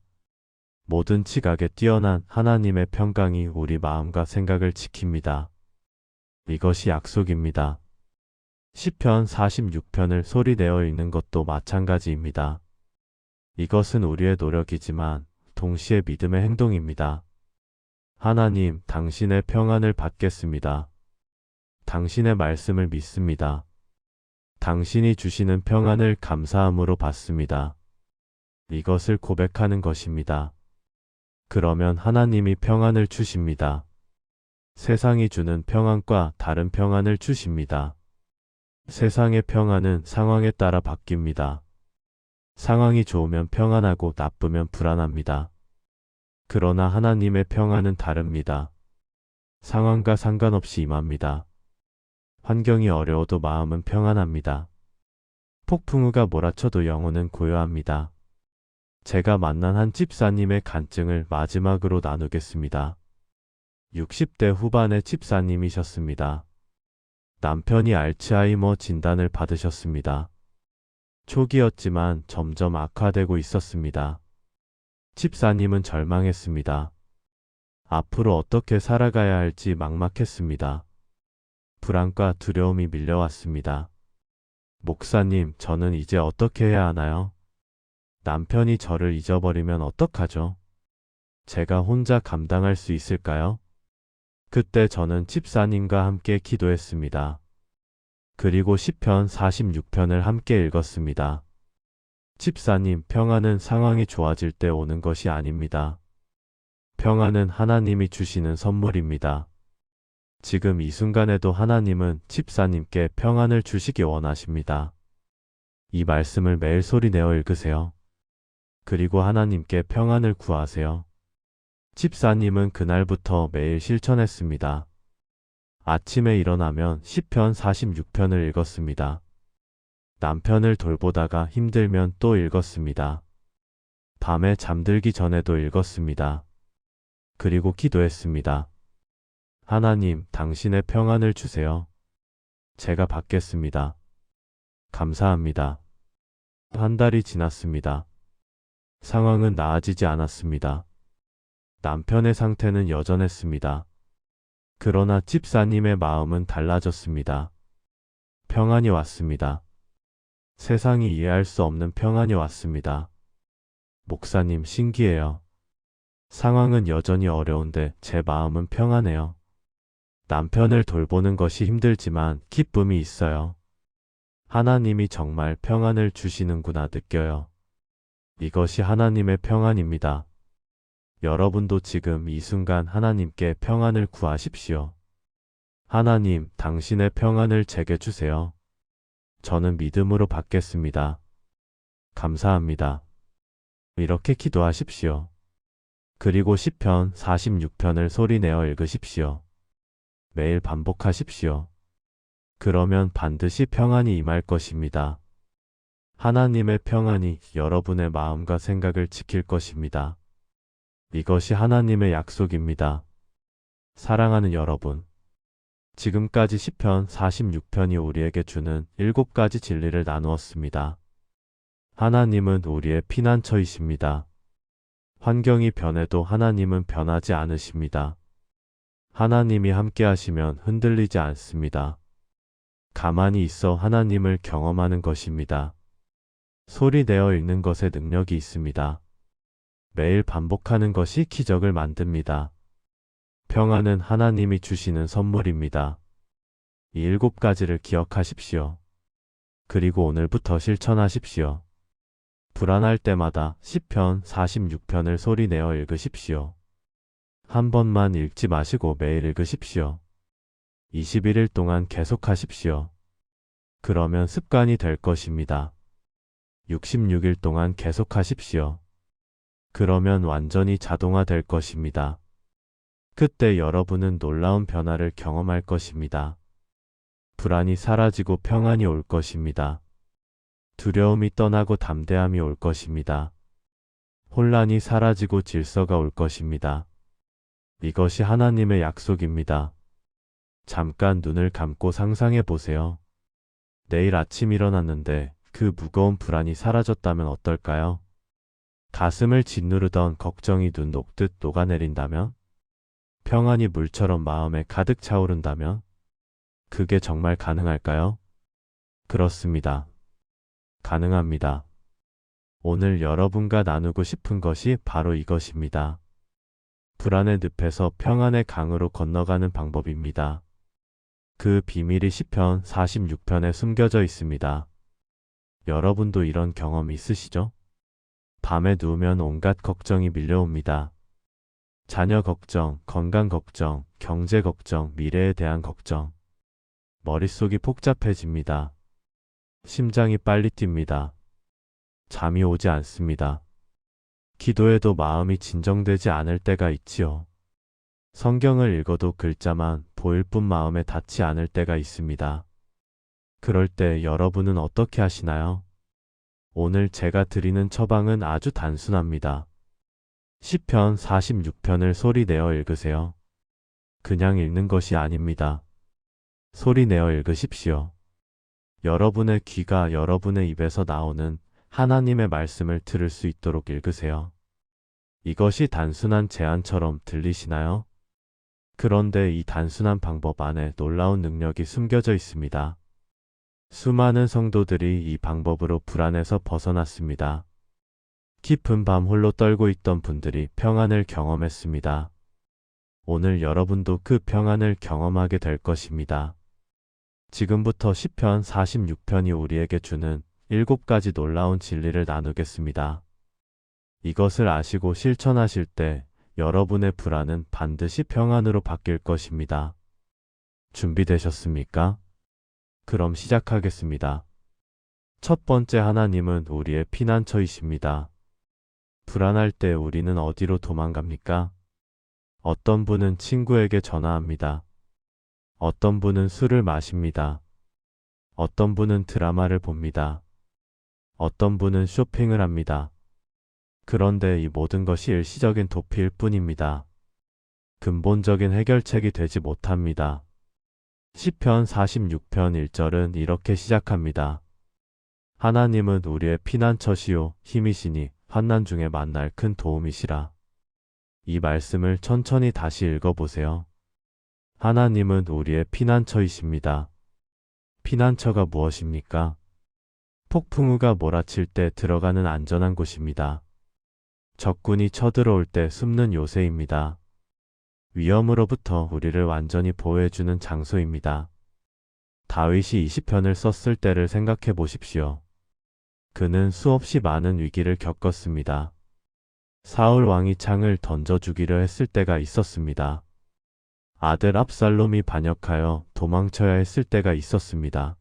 모든 지각에 뛰어난 하나님의 평강이 우리 마음과 생각을 지킵니다. 이것이 약속입니다. 시편 46편을 소리내어 읽는 것도 마찬가지입니다. 이것은 우리의 노력이지만 동시에 믿음의 행동입니다. 하나님, 당신의 평안을 받겠습니다. 당신의 말씀을 믿습니다. 당신이 주시는 평안을 감사함으로 받습니다. 이것을 고백하는 것입니다. 그러면 하나님이 평안을 주십니다. 세상이 주는 평안과 다른 평안을 주십니다. 세상의 평안은 상황에 따라 바뀝니다. 상황이 좋으면 평안하고 나쁘면 불안합니다. 그러나 하나님의 평안은 다릅니다. 상황과 상관없이 임합니다. 환경이 어려워도 마음은 평안합니다. 폭풍우가 몰아쳐도 영혼은 고요합니다. 제가 만난 한 집사님의 간증을 마지막으로 나누겠습니다. 60대 후반의 집사님이셨습니다. 남편이 알츠하이머 진단을 받으셨습니다. 초기였지만 점점 악화되고 있었습니다. 집사님은 절망했습니다. 앞으로 어떻게 살아가야 할지 막막했습니다. 불안과 두려움이 밀려왔습니다. 목사님, 저는 이제 어떻게 해야 하나요? 남편이 저를 잊어버리면 어떡하죠? 제가 혼자 감당할 수 있을까요? 그때 저는 집사님과 함께 기도했습니다. 그리고 시편 46편을 함께 읽었습니다. 집사님, 평안은 상황이 좋아질 때 오는 것이 아닙니다. 평안은 하나님이 주시는 선물입니다. 지금 이 순간에도 하나님은 집사님께 평안을 주시기 원하십니다. 이 말씀을 매일 소리내어 읽으세요. 그리고 하나님께 평안을 구하세요. 집사님은 그날부터 매일 실천했습니다. 아침에 일어나면 시편 46편을 읽었습니다. 남편을 돌보다가 힘들면 또 읽었습니다. 밤에 잠들기 전에도 읽었습니다. 그리고 기도했습니다. 하나님, 당신의 평안을 주세요. 제가 받겠습니다. 감사합니다. 한 달이 지났습니다. 상황은 나아지지 않았습니다. 남편의 상태는 여전했습니다. 그러나 집사님의 마음은 달라졌습니다. 평안이 왔습니다. 세상이 이해할 수 없는 평안이 왔습니다. 목사님, 신기해요. 상황은 여전히 어려운데 제 마음은 평안해요. 남편을 돌보는 것이 힘들지만 기쁨이 있어요. 하나님이 정말 평안을 주시는구나 느껴요. 이것이 하나님의 평안입니다. 여러분도 지금 이 순간 하나님께 평안을 구하십시오. 하나님, 당신의 평안을 제게 주세요. 저는 믿음으로 받겠습니다. 감사합니다. 이렇게 기도하십시오. 그리고 시편 46편을 소리내어 읽으십시오. 매일 반복하십시오. 그러면 반드시 평안이 임할 것입니다. 하나님의 평안이 여러분의 마음과 생각을 지킬 것입니다. 이것이 하나님의 약속입니다. 사랑하는 여러분, 지금까지 시편 46편이 우리에게 주는 7가지 진리를 나누었습니다. 하나님은 우리의 피난처이십니다. 환경이 변해도 하나님은 변하지 않으십니다. 하나님이 함께하시면 흔들리지 않습니다. 가만히 있어 하나님을 경험하는 것입니다. 소리 내어 읽는 것에 능력이 있습니다. 매일 반복하는 것이 기적을 만듭니다. 평안은 하나님이 주시는 선물입니다. 이 7가지를 기억하십시오. 그리고 오늘부터 실천하십시오. 불안할 때마다 시편 46편을 소리내어 읽으십시오. 한 번만 읽지 마시고 매일 읽으십시오. 21일 동안 계속하십시오. 그러면 습관이 될 것입니다. 66일 동안 계속하십시오. 그러면 완전히 자동화될 것입니다. 그때 여러분은 놀라운 변화를 경험할 것입니다. 불안이 사라지고 평안이 올 것입니다. 두려움이 떠나고 담대함이 올 것입니다. 혼란이 사라지고 질서가 올 것입니다. 이것이 하나님의 약속입니다. 잠깐 눈을 감고 상상해 보세요. 내일 아침 일어났는데 그 무거운 불안이 사라졌다면 어떨까요? 가슴을 짓누르던 걱정이 눈 녹듯 녹아내린다면? 평안이 물처럼 마음에 가득 차오른다면? 그게 정말 가능할까요? 그렇습니다. 가능합니다. 오늘 여러분과 나누고 싶은 것이 바로 이것입니다. 불안의 늪에서 평안의 강으로 건너가는 방법입니다. 그 비밀이 시편 46편에 숨겨져 있습니다. 여러분도 이런 경험 있으시죠? 밤에 누우면 온갖 걱정이 밀려옵니다. 자녀 걱정, 건강 걱정, 경제 걱정, 미래에 대한 걱정. 머릿속이 복잡해집니다. 심장이 빨리 뜁니다. 잠이 오지 않습니다. 기도해도 마음이 진정되지 않을 때가 있지요. 성경을 읽어도 글자만 보일 뿐 마음에 닿지 않을 때가 있습니다. 그럴 때 여러분은 어떻게 하시나요? 오늘 제가 드리는 처방은 아주 단순합니다. 시편 46편을 소리내어 읽으세요. 그냥 읽는 것이 아닙니다. 소리내어 읽으십시오. 여러분의 귀가 여러분의 입에서 나오는 하나님의 말씀을 들을 수 있도록 읽으세요. 이것이 단순한 제안처럼 들리시나요? 그런데 이 단순한 방법 안에 놀라운 능력이 숨겨져 있습니다. 수많은 성도들이 이 방법으로 불안에서 벗어났습니다. 깊은 밤 홀로 떨고 있던 분들이 평안을 경험했습니다. 오늘 여러분도 그 평안을 경험하게 될 것입니다. 지금부터 시편 46편이 우리에게 주는 7가지 놀라운 진리를 나누겠습니다. 이것을 아시고 실천하실 때 여러분의 불안은 반드시 평안으로 바뀔 것입니다. 준비되셨습니까? 그럼 시작하겠습니다. 첫 번째, 하나님은 우리의 피난처이십니다. 불안할 때 우리는 어디로 도망갑니까? 어떤 분은 친구에게 전화합니다. 어떤 분은 술을 마십니다. 어떤 분은 드라마를 봅니다. 어떤 분은 쇼핑을 합니다. 그런데 이 모든 것이 일시적인 도피일 뿐입니다. 근본적인 해결책이 되지 못합니다. 시편 46편 1절은 이렇게 시작합니다. 하나님은 우리의 피난처시요 힘이시니 환난 중에 만날 큰 도움이시라. 이 말씀을 천천히 다시 읽어보세요. 하나님은 우리의 피난처이십니다. 피난처가 무엇입니까? 폭풍우가 몰아칠 때 들어가는 안전한 곳입니다. 적군이 쳐들어올 때 숨는 요새입니다. 위험으로부터 우리를 완전히 보호해주는 장소입니다. 다윗이 20편을 썼을 때를 생각해 보십시오. 그는 수없이 많은 위기를 겪었습니다. 사울 왕이 창을 던져 죽이려 했을 때가 있었습니다. 아들 압살롬이 반역하여 도망쳐야 했을 때가 있었습니다.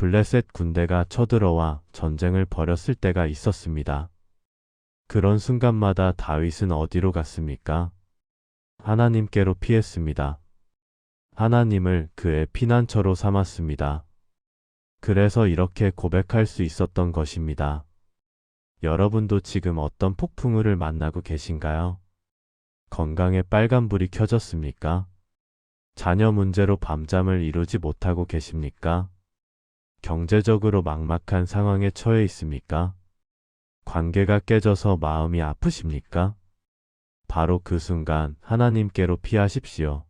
블레셋 군대가 쳐들어와 전쟁을 벌였을 때가 있었습니다. 그런 순간마다 다윗은 어디로 갔습니까? 하나님께로 피했습니다. 하나님을 그의 피난처로 삼았습니다. 그래서 이렇게 고백할 수 있었던 것입니다. 여러분도 지금 어떤 폭풍우를 만나고 계신가요? 건강에 빨간불이 켜졌습니까? 자녀 문제로 밤잠을 이루지 못하고 계십니까? 경제적으로 막막한 상황에 처해 있습니까? 관계가 깨져서 마음이 아프십니까? 바로 그 순간 하나님께로 피하십시오.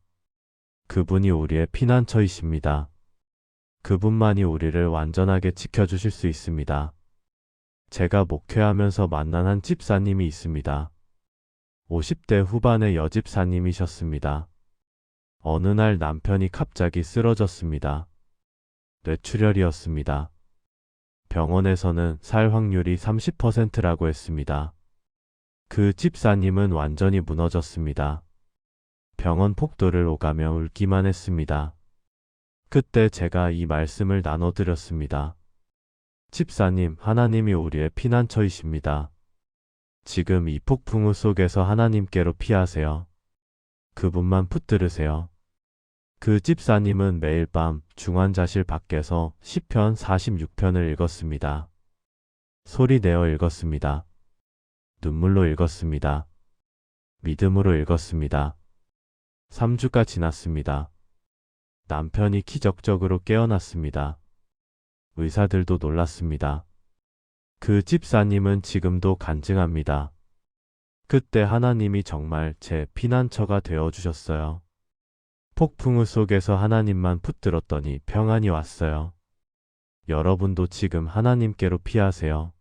그분이 우리의 피난처이십니다. 그분만이 우리를 완전하게 지켜주실 수 있습니다. 제가 목회하면서 만난 한 집사님이 있습니다. 50대 후반의 여집사님이셨습니다. 어느 날 남편이 갑자기 쓰러졌습니다. 뇌출혈이었습니다. 병원에서는 살 확률이 30%라고 했습니다. 그 집사님은 완전히 무너졌습니다. 병원 폭도를 오가며 울기만 했습니다. 그때 제가 이 말씀을 나눠드렸습니다. 집사님, 하나님이 우리의 피난처이십니다. 지금 이 폭풍우 속에서 하나님께로 피하세요. 그분만 붙들으세요. 그 집사님은 매일 밤 중환자실 밖에서 시편 46편을 읽었습니다. 소리 내어 읽었습니다. 눈물로 읽었습니다. 믿음으로 읽었습니다. 3주가 지났습니다. 남편이 기적적으로 깨어났습니다. 의사들도 놀랐습니다. 그 집사님은 지금도 간증합니다. 그때 하나님이 정말 제 피난처가 되어주셨어요. 폭풍우 속에서 하나님만 붙들었더니 평안이 왔어요. 여러분도 지금 하나님께로 피하세요.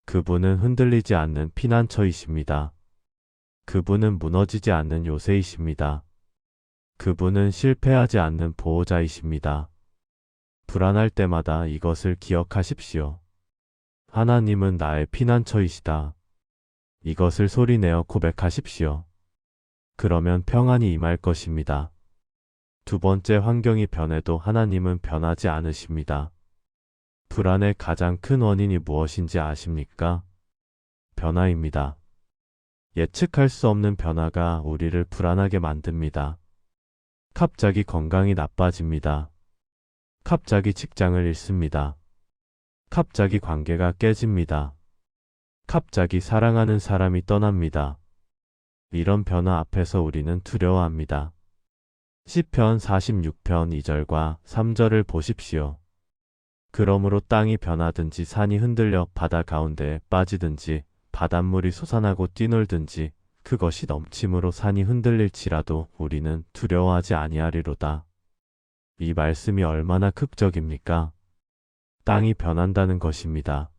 그분은 흔들리지 않는 피난처이십니다. 그분은 무너지지 않는 요새이십니다. 그분은 실패하지 않는 보호자이십니다. 불안할 때마다 이것을 기억하십시오. 하나님은 나의 피난처이시다. 이것을 소리내어 고백하십시오. 그러면 평안이 임할 것입니다. 두 번째, 환경이 변해도 하나님은 변하지 않으십니다. 불안의 가장 큰 원인이 무엇인지 아십니까? 변화입니다. 예측할 수 없는 변화가 우리를 불안하게 만듭니다. 갑자기 건강이 나빠집니다. 갑자기 직장을 잃습니다. 갑자기 관계가 깨집니다. 갑자기 사랑하는 사람이 떠납니다. 이런 변화 앞에서 우리는 두려워합니다. 시편 46편 2절과 3절을 보십시오. 그러므로 땅이 변하든지 산이 흔들려 바다 가운데에 빠지든지 바닷물이 솟아나고 뛰놀든지 그것이 넘침으로 산이 흔들릴지라도 우리는 두려워하지 아니하리로다. 이 말씀이 얼마나 극적입니까? 땅이 변한다는 것입니다.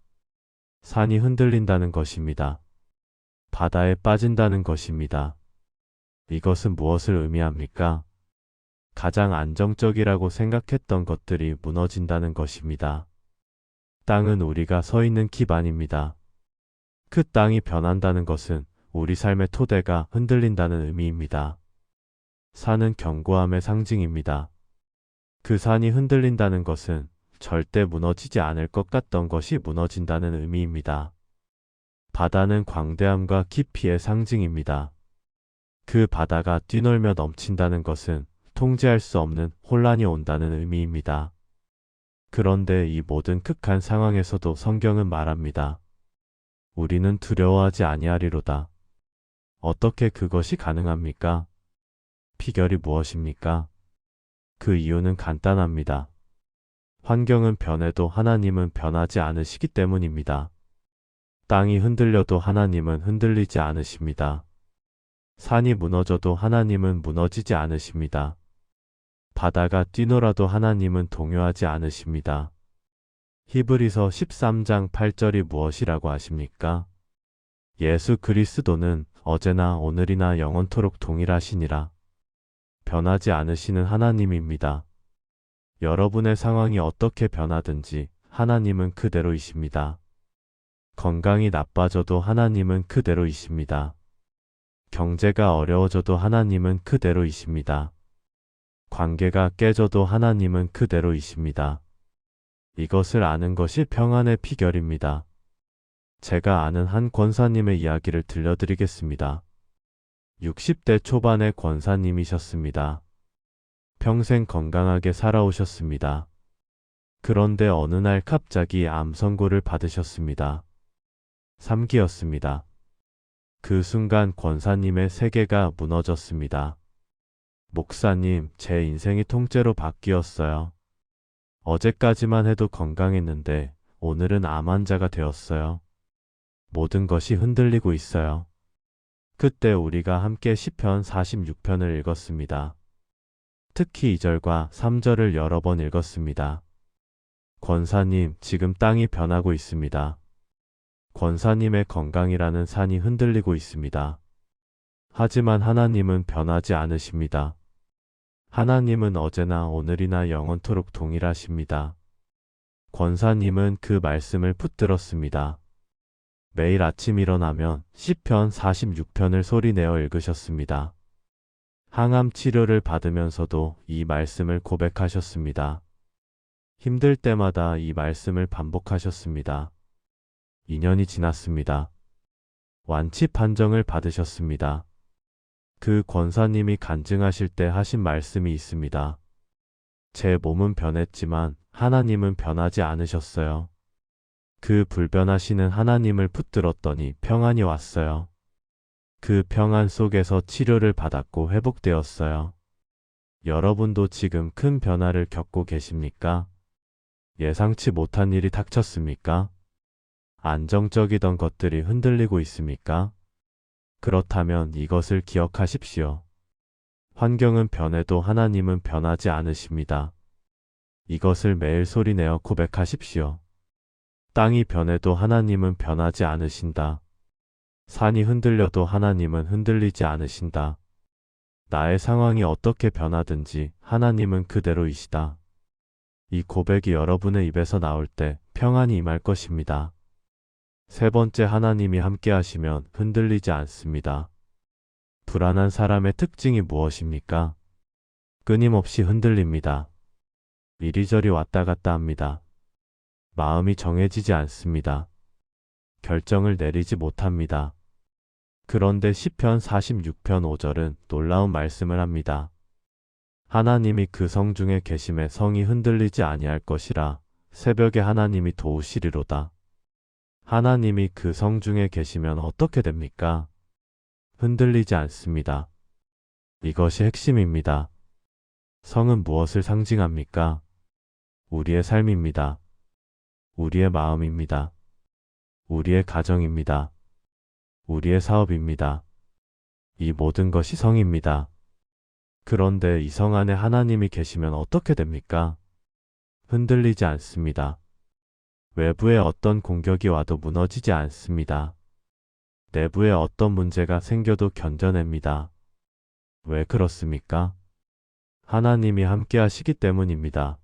산이 흔들린다는 것입니다. 바다에 빠진다는 것입니다. 이것은 무엇을 의미합니까? 가장 안정적이라고 생각했던 것들이 무너진다는 것입니다. 땅은 우리가 서 있는 기반입니다. 그 땅이 변한다는 것은 우리 삶의 토대가 흔들린다는 의미입니다. 산은 견고함의 상징입니다. 그 산이 흔들린다는 것은 절대 무너지지 않을 것 같던 것이 무너진다는 의미입니다. 바다는 광대함과 깊이의 상징입니다. 그 바다가 뛰놀며 넘친다는 것은 통제할 수 없는 혼란이 온다는 의미입니다. 그런데 이 모든 극한 상황에서도 성경은 말합니다. 우리는 두려워하지 아니하리로다. 어떻게 그것이 가능합니까? 비결이 무엇입니까? 그 이유는 간단합니다. 환경은 변해도 하나님은 변하지 않으시기 때문입니다. 땅이 흔들려도 하나님은 흔들리지 않으십니다. 산이 무너져도 하나님은 무너지지 않으십니다. 바다가 뛰놀아도 하나님은 동요하지 않으십니다. 히브리서 13장 8절이 무엇이라고 하십니까? 예수 그리스도는 어제나 오늘이나 영원토록 동일하시니라. 변하지 않으시는 하나님입니다. 여러분의 상황이 어떻게 변하든지 하나님은 그대로이십니다. 건강이 나빠져도 하나님은 그대로이십니다. 경제가 어려워져도 하나님은 그대로이십니다. 관계가 깨져도 하나님은 그대로이십니다. 이것을 아는 것이 평안의 비결입니다. 제가 아는 한 권사님의 이야기를 들려드리겠습니다. 60대 초반의 권사님이셨습니다. 평생 건강하게 살아오셨습니다. 그런데 어느 날 갑자기 암 선고를 받으셨습니다. 3기였습니다. 그 순간 권사님의 세계가 무너졌습니다. 목사님, 제 인생이 통째로 바뀌었어요. 어제까지만 해도 건강했는데 오늘은 암 환자가 되었어요. 모든 것이 흔들리고 있어요. 그때 우리가 함께 시편 46편을 읽었습니다. 특히 2절과 3절을 여러 번 읽었습니다. 권사님, 지금 땅이 변하고 있습니다. 권사님의 건강이라는 산이 흔들리고 있습니다. 하지만 하나님은 변하지 않으십니다. 하나님은 어제나 오늘이나 영원토록 동일하십니다. 권사님은 그 말씀을 붙들었습니다. 매일 아침 일어나면 시편 46편을 소리내어 읽으셨습니다. 항암 치료를 받으면서도 이 말씀을 고백하셨습니다. 힘들 때마다 이 말씀을 반복하셨습니다. 2년이 지났습니다. 완치 판정을 받으셨습니다. 그 권사님이 간증하실 때 하신 말씀이 있습니다. 제 몸은 변했지만 하나님은 변하지 않으셨어요. 그 불변하시는 하나님을 붙들었더니 평안이 왔어요. 그 평안 속에서 치료를 받았고 회복되었어요. 여러분도 지금 큰 변화를 겪고 계십니까? 예상치 못한 일이 닥쳤습니까? 안정적이던 것들이 흔들리고 있습니까? 그렇다면 이것을 기억하십시오. 환경은 변해도 하나님은 변하지 않으십니다. 이것을 매일 소리내어 고백하십시오. 땅이 변해도 하나님은 변하지 않으신다. 산이 흔들려도 하나님은 흔들리지 않으신다. 나의 상황이 어떻게 변하든지 하나님은 그대로이시다. 이 고백이 여러분의 입에서 나올 때 평안이 임할 것입니다. 세 번째, 하나님이 함께 하시면 흔들리지 않습니다. 불안한 사람의 특징이 무엇입니까? 끊임없이 흔들립니다. 이리저리 왔다 갔다 합니다. 마음이 정해지지 않습니다. 결정을 내리지 못합니다. 그런데 시편 46편 5절은 놀라운 말씀을 합니다. 하나님이 그 성 중에 계심에 성이 흔들리지 아니할 것이라. 새벽에 하나님이 도우시리로다. 하나님이 그 성 중에 계시면 어떻게 됩니까? 흔들리지 않습니다. 이것이 핵심입니다. 성은 무엇을 상징합니까? 우리의 삶입니다. 우리의 마음입니다. 우리의 가정입니다. 우리의 사업입니다. 이 모든 것이 성입니다. 그런데 이 성 안에 하나님이 계시면 어떻게 됩니까? 흔들리지 않습니다. 외부에 어떤 공격이 와도 무너지지 않습니다. 내부에 어떤 문제가 생겨도 견뎌냅니다. 왜 그렇습니까? 하나님이 함께 하시기 때문입니다.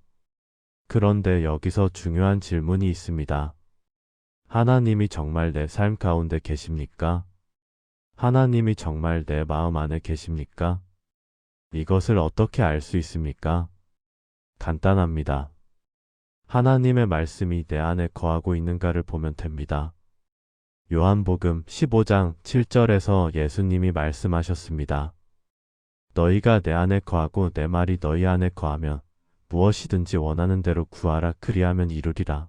그런데 여기서 중요한 질문이 있습니다. 하나님이 정말 내 삶 가운데 계십니까? 하나님이 정말 내 마음 안에 계십니까? 이것을 어떻게 알 수 있습니까? 간단합니다. 하나님의 말씀이 내 안에 거하고 있는가를 보면 됩니다. 요한복음 15장 7절에서 예수님이 말씀하셨습니다. 너희가 내 안에 거하고 내 말이 너희 안에 거하면 무엇이든지 원하는 대로 구하라, 그리하면 이루리라.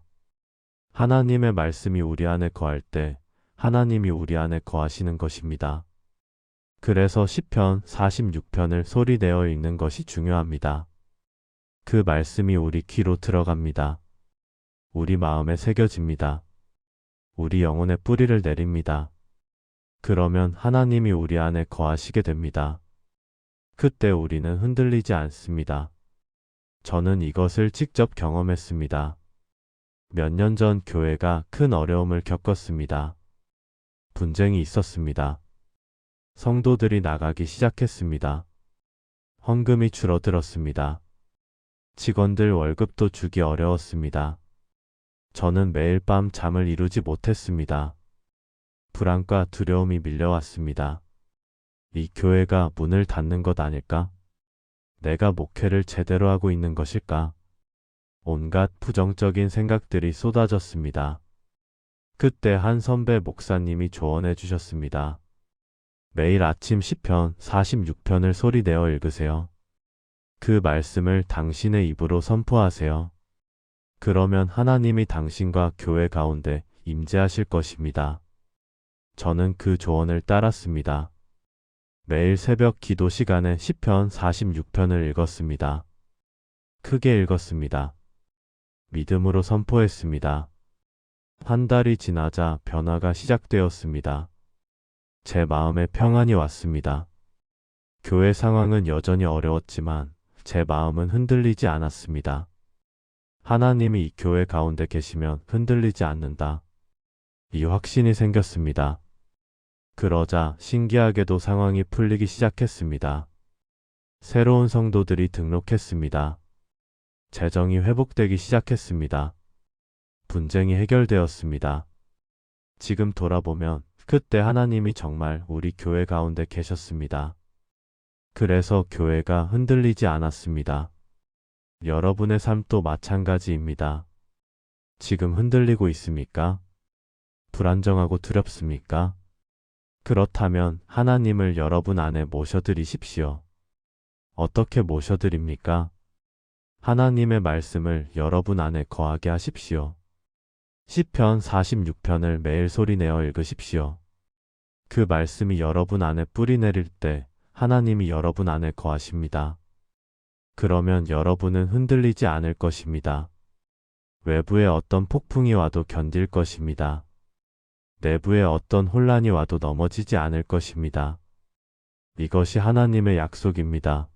하나님의 말씀이 우리 안에 거할 때 하나님이 우리 안에 거하시는 것입니다. 그래서 시편 46편을 소리내어 읽는 것이 중요합니다. 그 말씀이 우리 귀로 들어갑니다. 우리 마음에 새겨집니다. 우리 영혼의 뿌리를 내립니다. 그러면 하나님이 우리 안에 거하시게 됩니다. 그때 우리는 흔들리지 않습니다. 저는 이것을 직접 경험했습니다. 몇 년 전 교회가 큰 어려움을 겪었습니다. 분쟁이 있었습니다. 성도들이 나가기 시작했습니다. 헌금이 줄어들었습니다. 직원들 월급도 주기 어려웠습니다. 저는 매일 밤 잠을 이루지 못했습니다. 불안과 두려움이 밀려왔습니다. 이 교회가 문을 닫는 것 아닐까? 내가 목회를 제대로 하고 있는 것일까? 온갖 부정적인 생각들이 쏟아졌습니다. 그때 한 선배 목사님이 조언해 주셨습니다. 매일 아침 시편 46편을 소리내어 읽으세요. 그 말씀을 당신의 입으로 선포하세요. 그러면 하나님이 당신과 교회 가운데 임재하실 것입니다. 저는 그 조언을 따랐습니다. 매일 새벽 기도 시간에 시편 46편을 읽었습니다. 크게 읽었습니다. 믿음으로 선포했습니다. 한 달이 지나자 변화가 시작되었습니다. 제 마음에 평안이 왔습니다. 교회 상황은 여전히 어려웠지만 제 마음은 흔들리지 않았습니다. 하나님이 이 교회 가운데 계시면 흔들리지 않는다. 이 확신이 생겼습니다. 그러자 신기하게도 상황이 풀리기 시작했습니다. 새로운 성도들이 등록했습니다. 재정이 회복되기 시작했습니다. 분쟁이 해결되었습니다. 지금 돌아보면 그때 하나님이 정말 우리 교회 가운데 계셨습니다. 그래서 교회가 흔들리지 않았습니다. 여러분의 삶도 마찬가지입니다. 지금 흔들리고 있습니까? 불안정하고 두렵습니까? 그렇다면 하나님을 여러분 안에 모셔드리십시오. 어떻게 모셔드립니까? 하나님의 말씀을 여러분 안에 거하게 하십시오. 시편 46편을 매일 소리내어 읽으십시오. 그 말씀이 여러분 안에 뿌리 내릴 때 하나님이 여러분 안에 거하십니다. 그러면 여러분은 흔들리지 않을 것입니다. 외부에 어떤 폭풍이 와도 견딜 것입니다. 내부에 어떤 혼란이 와도 넘어지지 않을 것입니다. 이것이 하나님의 약속입니다.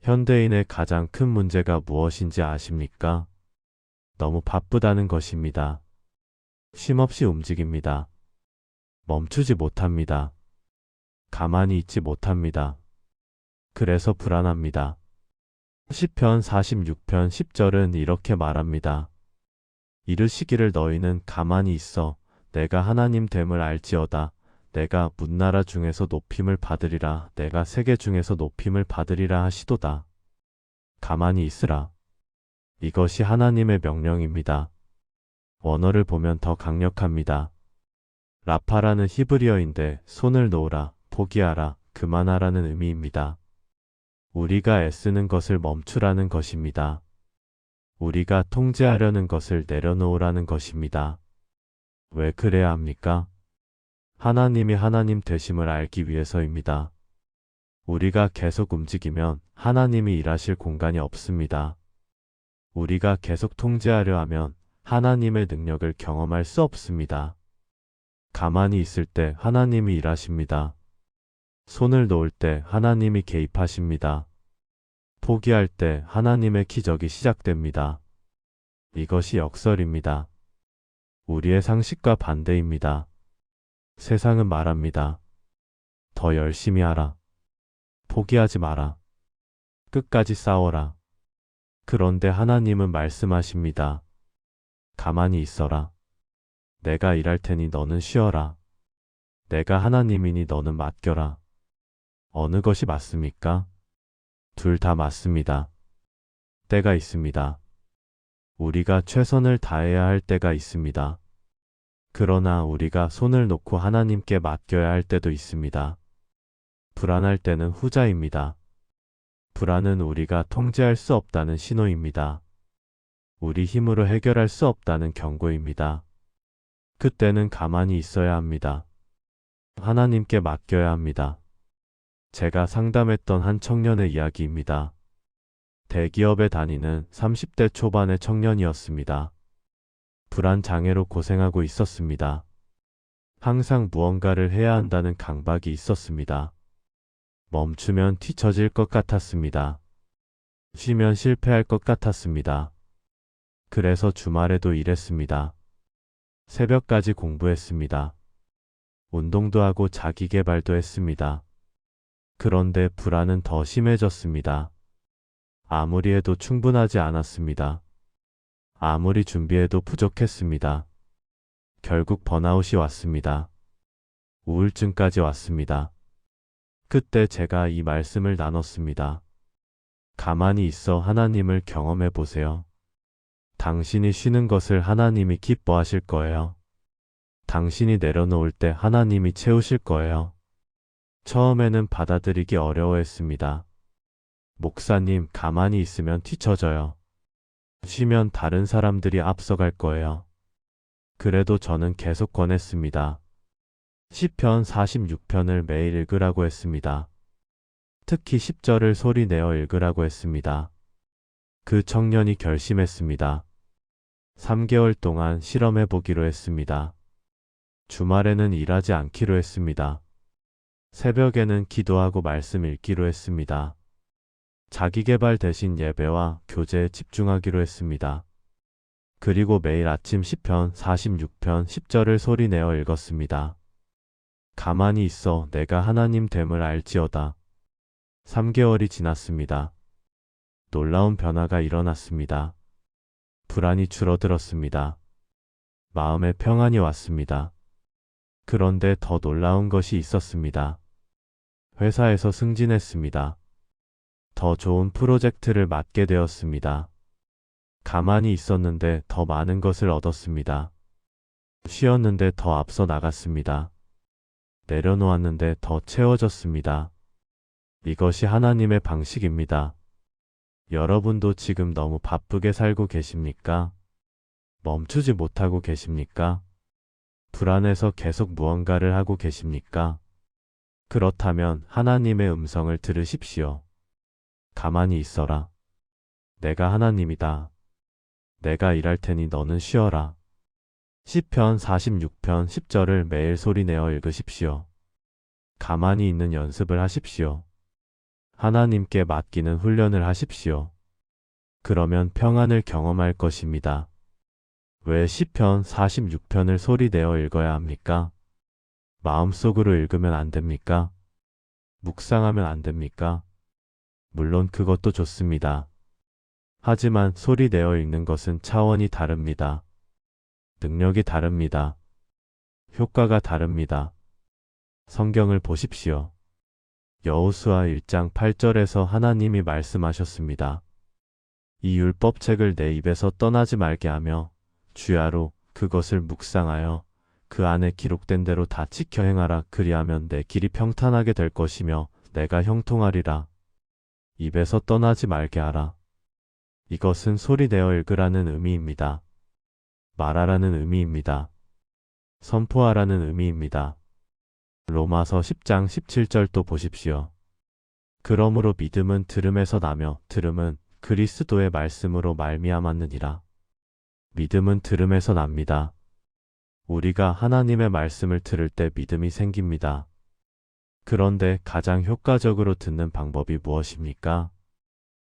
현대인의 가장 큰 문제가 무엇인지 아십니까? 너무 바쁘다는 것입니다. 쉼없이 움직입니다. 멈추지 못합니다. 가만히 있지 못합니다. 그래서 불안합니다. 시편 46편 10절은 이렇게 말합니다. 이르시기를 너희는 가만히 있어 내가 하나님 됨을 알지어다. 내가 문나라 중에서 높임을 받으리라. 내가 세계 중에서 높임을 받으리라 하시도다. 가만히 있으라. 이것이 하나님의 명령입니다. 원어를 보면 더 강력합니다. 라파라는 히브리어인데 손을 놓으라, 포기하라, 그만하라는 의미입니다. 우리가 애쓰는 것을 멈추라는 것입니다. 우리가 통제하려는 것을 내려놓으라는 것입니다. 왜 그래야 합니까? 하나님이 하나님 되심을 알기 위해서입니다. 우리가 계속 움직이면 하나님이 일하실 공간이 없습니다. 우리가 계속 통제하려 하면 하나님의 능력을 경험할 수 없습니다. 가만히 있을 때 하나님이 일하십니다. 손을 놓을 때 하나님이 개입하십니다. 포기할 때 하나님의 기적이 시작됩니다. 이것이 역설입니다. 우리의 상식과 반대입니다. 세상은 말합니다. 더 열심히 하라. 포기하지 마라. 끝까지 싸워라. 그런데 하나님은 말씀하십니다. 가만히 있어라. 내가 일할 테니 너는 쉬어라. 내가 하나님이니 너는 맡겨라. 어느 것이 맞습니까? 둘 다 맞습니다. 때가 있습니다. 우리가 최선을 다해야 할 때가 있습니다. 그러나 우리가 손을 놓고 하나님께 맡겨야 할 때도 있습니다. 불안할 때는 후자입니다. 불안은 우리가 통제할 수 없다는 신호입니다. 우리 힘으로 해결할 수 없다는 경고입니다. 그때는 가만히 있어야 합니다. 하나님께 맡겨야 합니다. 제가 상담했던 한 청년의 이야기입니다. 대기업에 다니는 30대 초반의 청년이었습니다. 불안 장애로 고생하고 있었습니다. 항상 무언가를 해야 한다는 강박이 있었습니다. 멈추면 뒤처질 것 같았습니다. 쉬면 실패할 것 같았습니다. 그래서 주말에도 일했습니다. 새벽까지 공부했습니다. 운동도 하고 자기 개발도 했습니다. 그런데 불안은 더 심해졌습니다. 아무리 해도 충분하지 않았습니다. 아무리 준비해도 부족했습니다. 결국 번아웃이 왔습니다. 우울증까지 왔습니다. 그때 제가 이 말씀을 나눴습니다. 가만히 있어 하나님을 경험해 보세요. 당신이 쉬는 것을 하나님이 기뻐하실 거예요. 당신이 내려놓을 때 하나님이 채우실 거예요. 처음에는 받아들이기 어려워했습니다. 목사님, 가만히 있으면 뒤처져요. 쉬면 다른 사람들이 앞서갈 거예요. 그래도 저는 계속 권했습니다. 시편 46편을 매일 읽으라고 했습니다. 특히 10절을 소리내어 읽으라고 했습니다. 그 청년이 결심했습니다. 3개월 동안 실험해 보기로 했습니다. 주말에는 일하지 않기로 했습니다. 새벽에는 기도하고 말씀 읽기로 했습니다. 자기계발 대신 예배와 교제에 집중하기로 했습니다. 그리고 매일 아침 시편 46편 10절을 소리내어 읽었습니다. 가만히 있어 내가 하나님 됨을 알지어다. 3개월이 지났습니다. 놀라운 변화가 일어났습니다. 불안이 줄어들었습니다. 마음에 평안이 왔습니다. 그런데 더 놀라운 것이 있었습니다. 회사에서 승진했습니다. 더 좋은 프로젝트를 맡게 되었습니다. 가만히 있었는데 더 많은 것을 얻었습니다. 쉬었는데 더 앞서 나갔습니다. 내려놓았는데 더 채워졌습니다. 이것이 하나님의 방식입니다. 여러분도 지금 너무 바쁘게 살고 계십니까? 멈추지 못하고 계십니까? 불안해서 계속 무언가를 하고 계십니까? 그렇다면 하나님의 음성을 들으십시오. 가만히 있어라. 내가 하나님이다. 내가 일할 테니 너는 쉬어라. 시편 46편 10절을 매일 소리내어 읽으십시오. 가만히 있는 연습을 하십시오. 하나님께 맡기는 훈련을 하십시오. 그러면 평안을 경험할 것입니다. 왜 시편 46편을 소리내어 읽어야 합니까? 마음속으로 읽으면 안 됩니까? 묵상하면 안 됩니까? 물론 그것도 좋습니다. 하지만 소리내어 읽는 것은 차원이 다릅니다. 능력이 다릅니다. 효과가 다릅니다. 성경을 보십시오. 여호수아 1장 8절에서 하나님이 말씀하셨습니다. 이 율법책을 내 입에서 떠나지 말게 하며 주야로 그것을 묵상하여 그 안에 기록된 대로 다 지켜 행하라. 그리하면 내 길이 평탄하게 될 것이며 내가 형통하리라. 입에서 떠나지 말게 하라. 이것은 소리내어 읽으라는 의미입니다. 말하라는 의미입니다. 선포하라는 의미입니다. 로마서 10장 17절도 보십시오. 그러므로 믿음은 들음에서 나며 들음은 그리스도의 말씀으로 말미암았느니라. 믿음은 들음에서 납니다. 우리가 하나님의 말씀을 들을 때 믿음이 생깁니다. 그런데 가장 효과적으로 듣는 방법이 무엇입니까?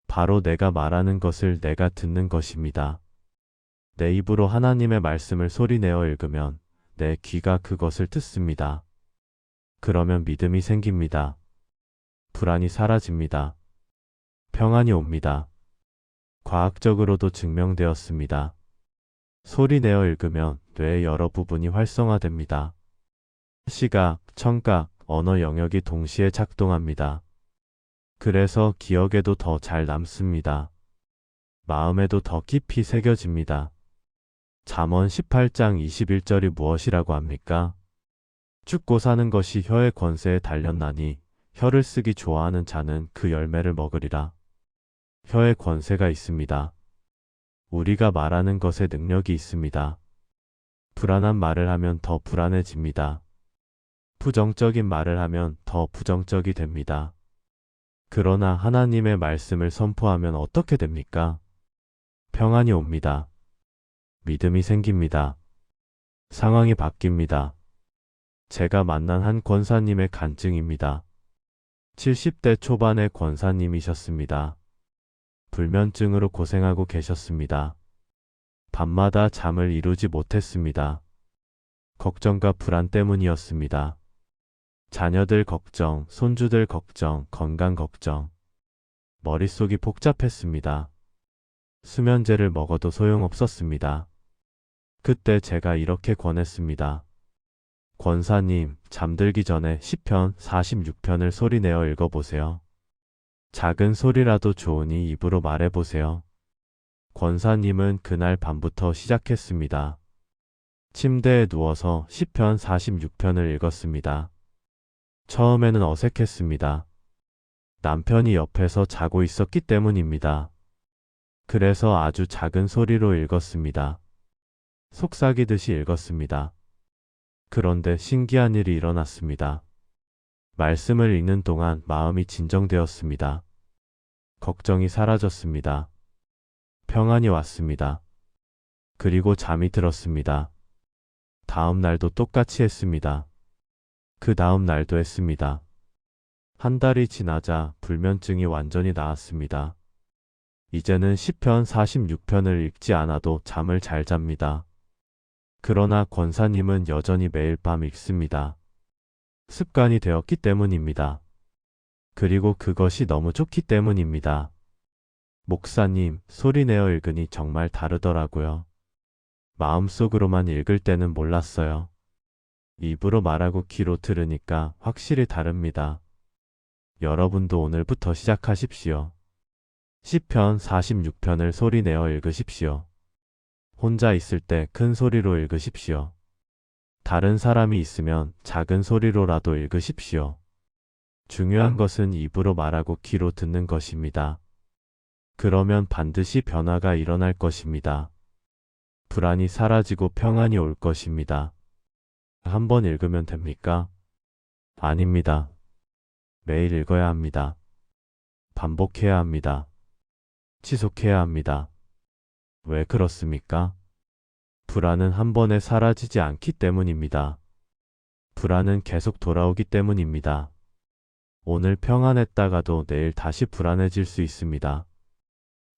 바로 내가 말하는 것을 내가 듣는 것입니다. 내 입으로 하나님의 말씀을 소리내어 읽으면 내 귀가 그것을 듣습니다. 그러면 믿음이 생깁니다. 불안이 사라집니다. 평안이 옵니다. 과학적으로도 증명되었습니다. 소리내어 읽으면 뇌의 여러 부분이 활성화됩니다. 시각, 청각, 언어 영역이 동시에 작동합니다. 그래서 기억에도 더 잘 남습니다. 마음에도 더 깊이 새겨집니다. 잠언 18장 21절이 무엇이라고 합니까? 죽고 사는 것이 혀의 권세에 달렸나니 혀를 쓰기 좋아하는 자는 그 열매를 먹으리라. 혀의 권세가 있습니다. 우리가 말하는 것에 능력이 있습니다. 불안한 말을 하면 더 불안해집니다. 부정적인 말을 하면 더 부정적이 됩니다. 그러나 하나님의 말씀을 선포하면 어떻게 됩니까? 평안이 옵니다. 믿음이 생깁니다. 상황이 바뀝니다. 제가 만난 한 권사님의 간증입니다. 70대 초반의 권사님이셨습니다. 불면증으로 고생하고 계셨습니다. 밤마다 잠을 이루지 못했습니다. 걱정과 불안 때문이었습니다. 자녀들 걱정, 손주들 걱정, 건강 걱정. 머릿속이 복잡했습니다. 수면제를 먹어도 소용없었습니다. 그때 제가 이렇게 권했습니다. 권사님, 잠들기 전에 시편 46편을 소리내어 읽어보세요. 작은 소리라도 좋으니 입으로 말해보세요. 권사님은 그날 밤부터 시작했습니다. 침대에 누워서 시편 46편을 읽었습니다. 처음에는 어색했습니다. 남편이 옆에서 자고 있었기 때문입니다. 그래서 아주 작은 소리로 읽었습니다. 속삭이듯이 읽었습니다. 그런데 신기한 일이 일어났습니다. 말씀을 읽는 동안 마음이 진정되었습니다. 걱정이 사라졌습니다. 평안이 왔습니다. 그리고 잠이 들었습니다. 다음 날도 똑같이 했습니다. 그 다음 날도 했습니다. 한 달이 지나자 불면증이 완전히 나았습니다. 이제는 시편 46편을 읽지 않아도 잠을 잘 잡니다. 그러나 권사님은 여전히 매일 밤 읽습니다. 습관이 되었기 때문입니다. 그리고 그것이 너무 좋기 때문입니다. 목사님, 소리내어 읽으니 정말 다르더라고요. 마음속으로만 읽을 때는 몰랐어요. 입으로 말하고 귀로 들으니까 확실히 다릅니다. 여러분도 오늘부터 시작하십시오. 시편 46편을 소리내어 읽으십시오. 혼자 있을 때 큰 소리로 읽으십시오. 다른 사람이 있으면 작은 소리로라도 읽으십시오. 중요한 것은 입으로 말하고 귀로 듣는 것입니다. 그러면 반드시 변화가 일어날 것입니다. 불안이 사라지고 평안이 올 것입니다. 한번 읽으면 됩니까? 아닙니다. 매일 읽어야 합니다. 반복해야 합니다. 지속해야 합니다. 왜 그렇습니까? 불안은 한 번에 사라지지 않기 때문입니다. 불안은 계속 돌아오기 때문입니다. 오늘 평안했다가도 내일 다시 불안해질 수 있습니다.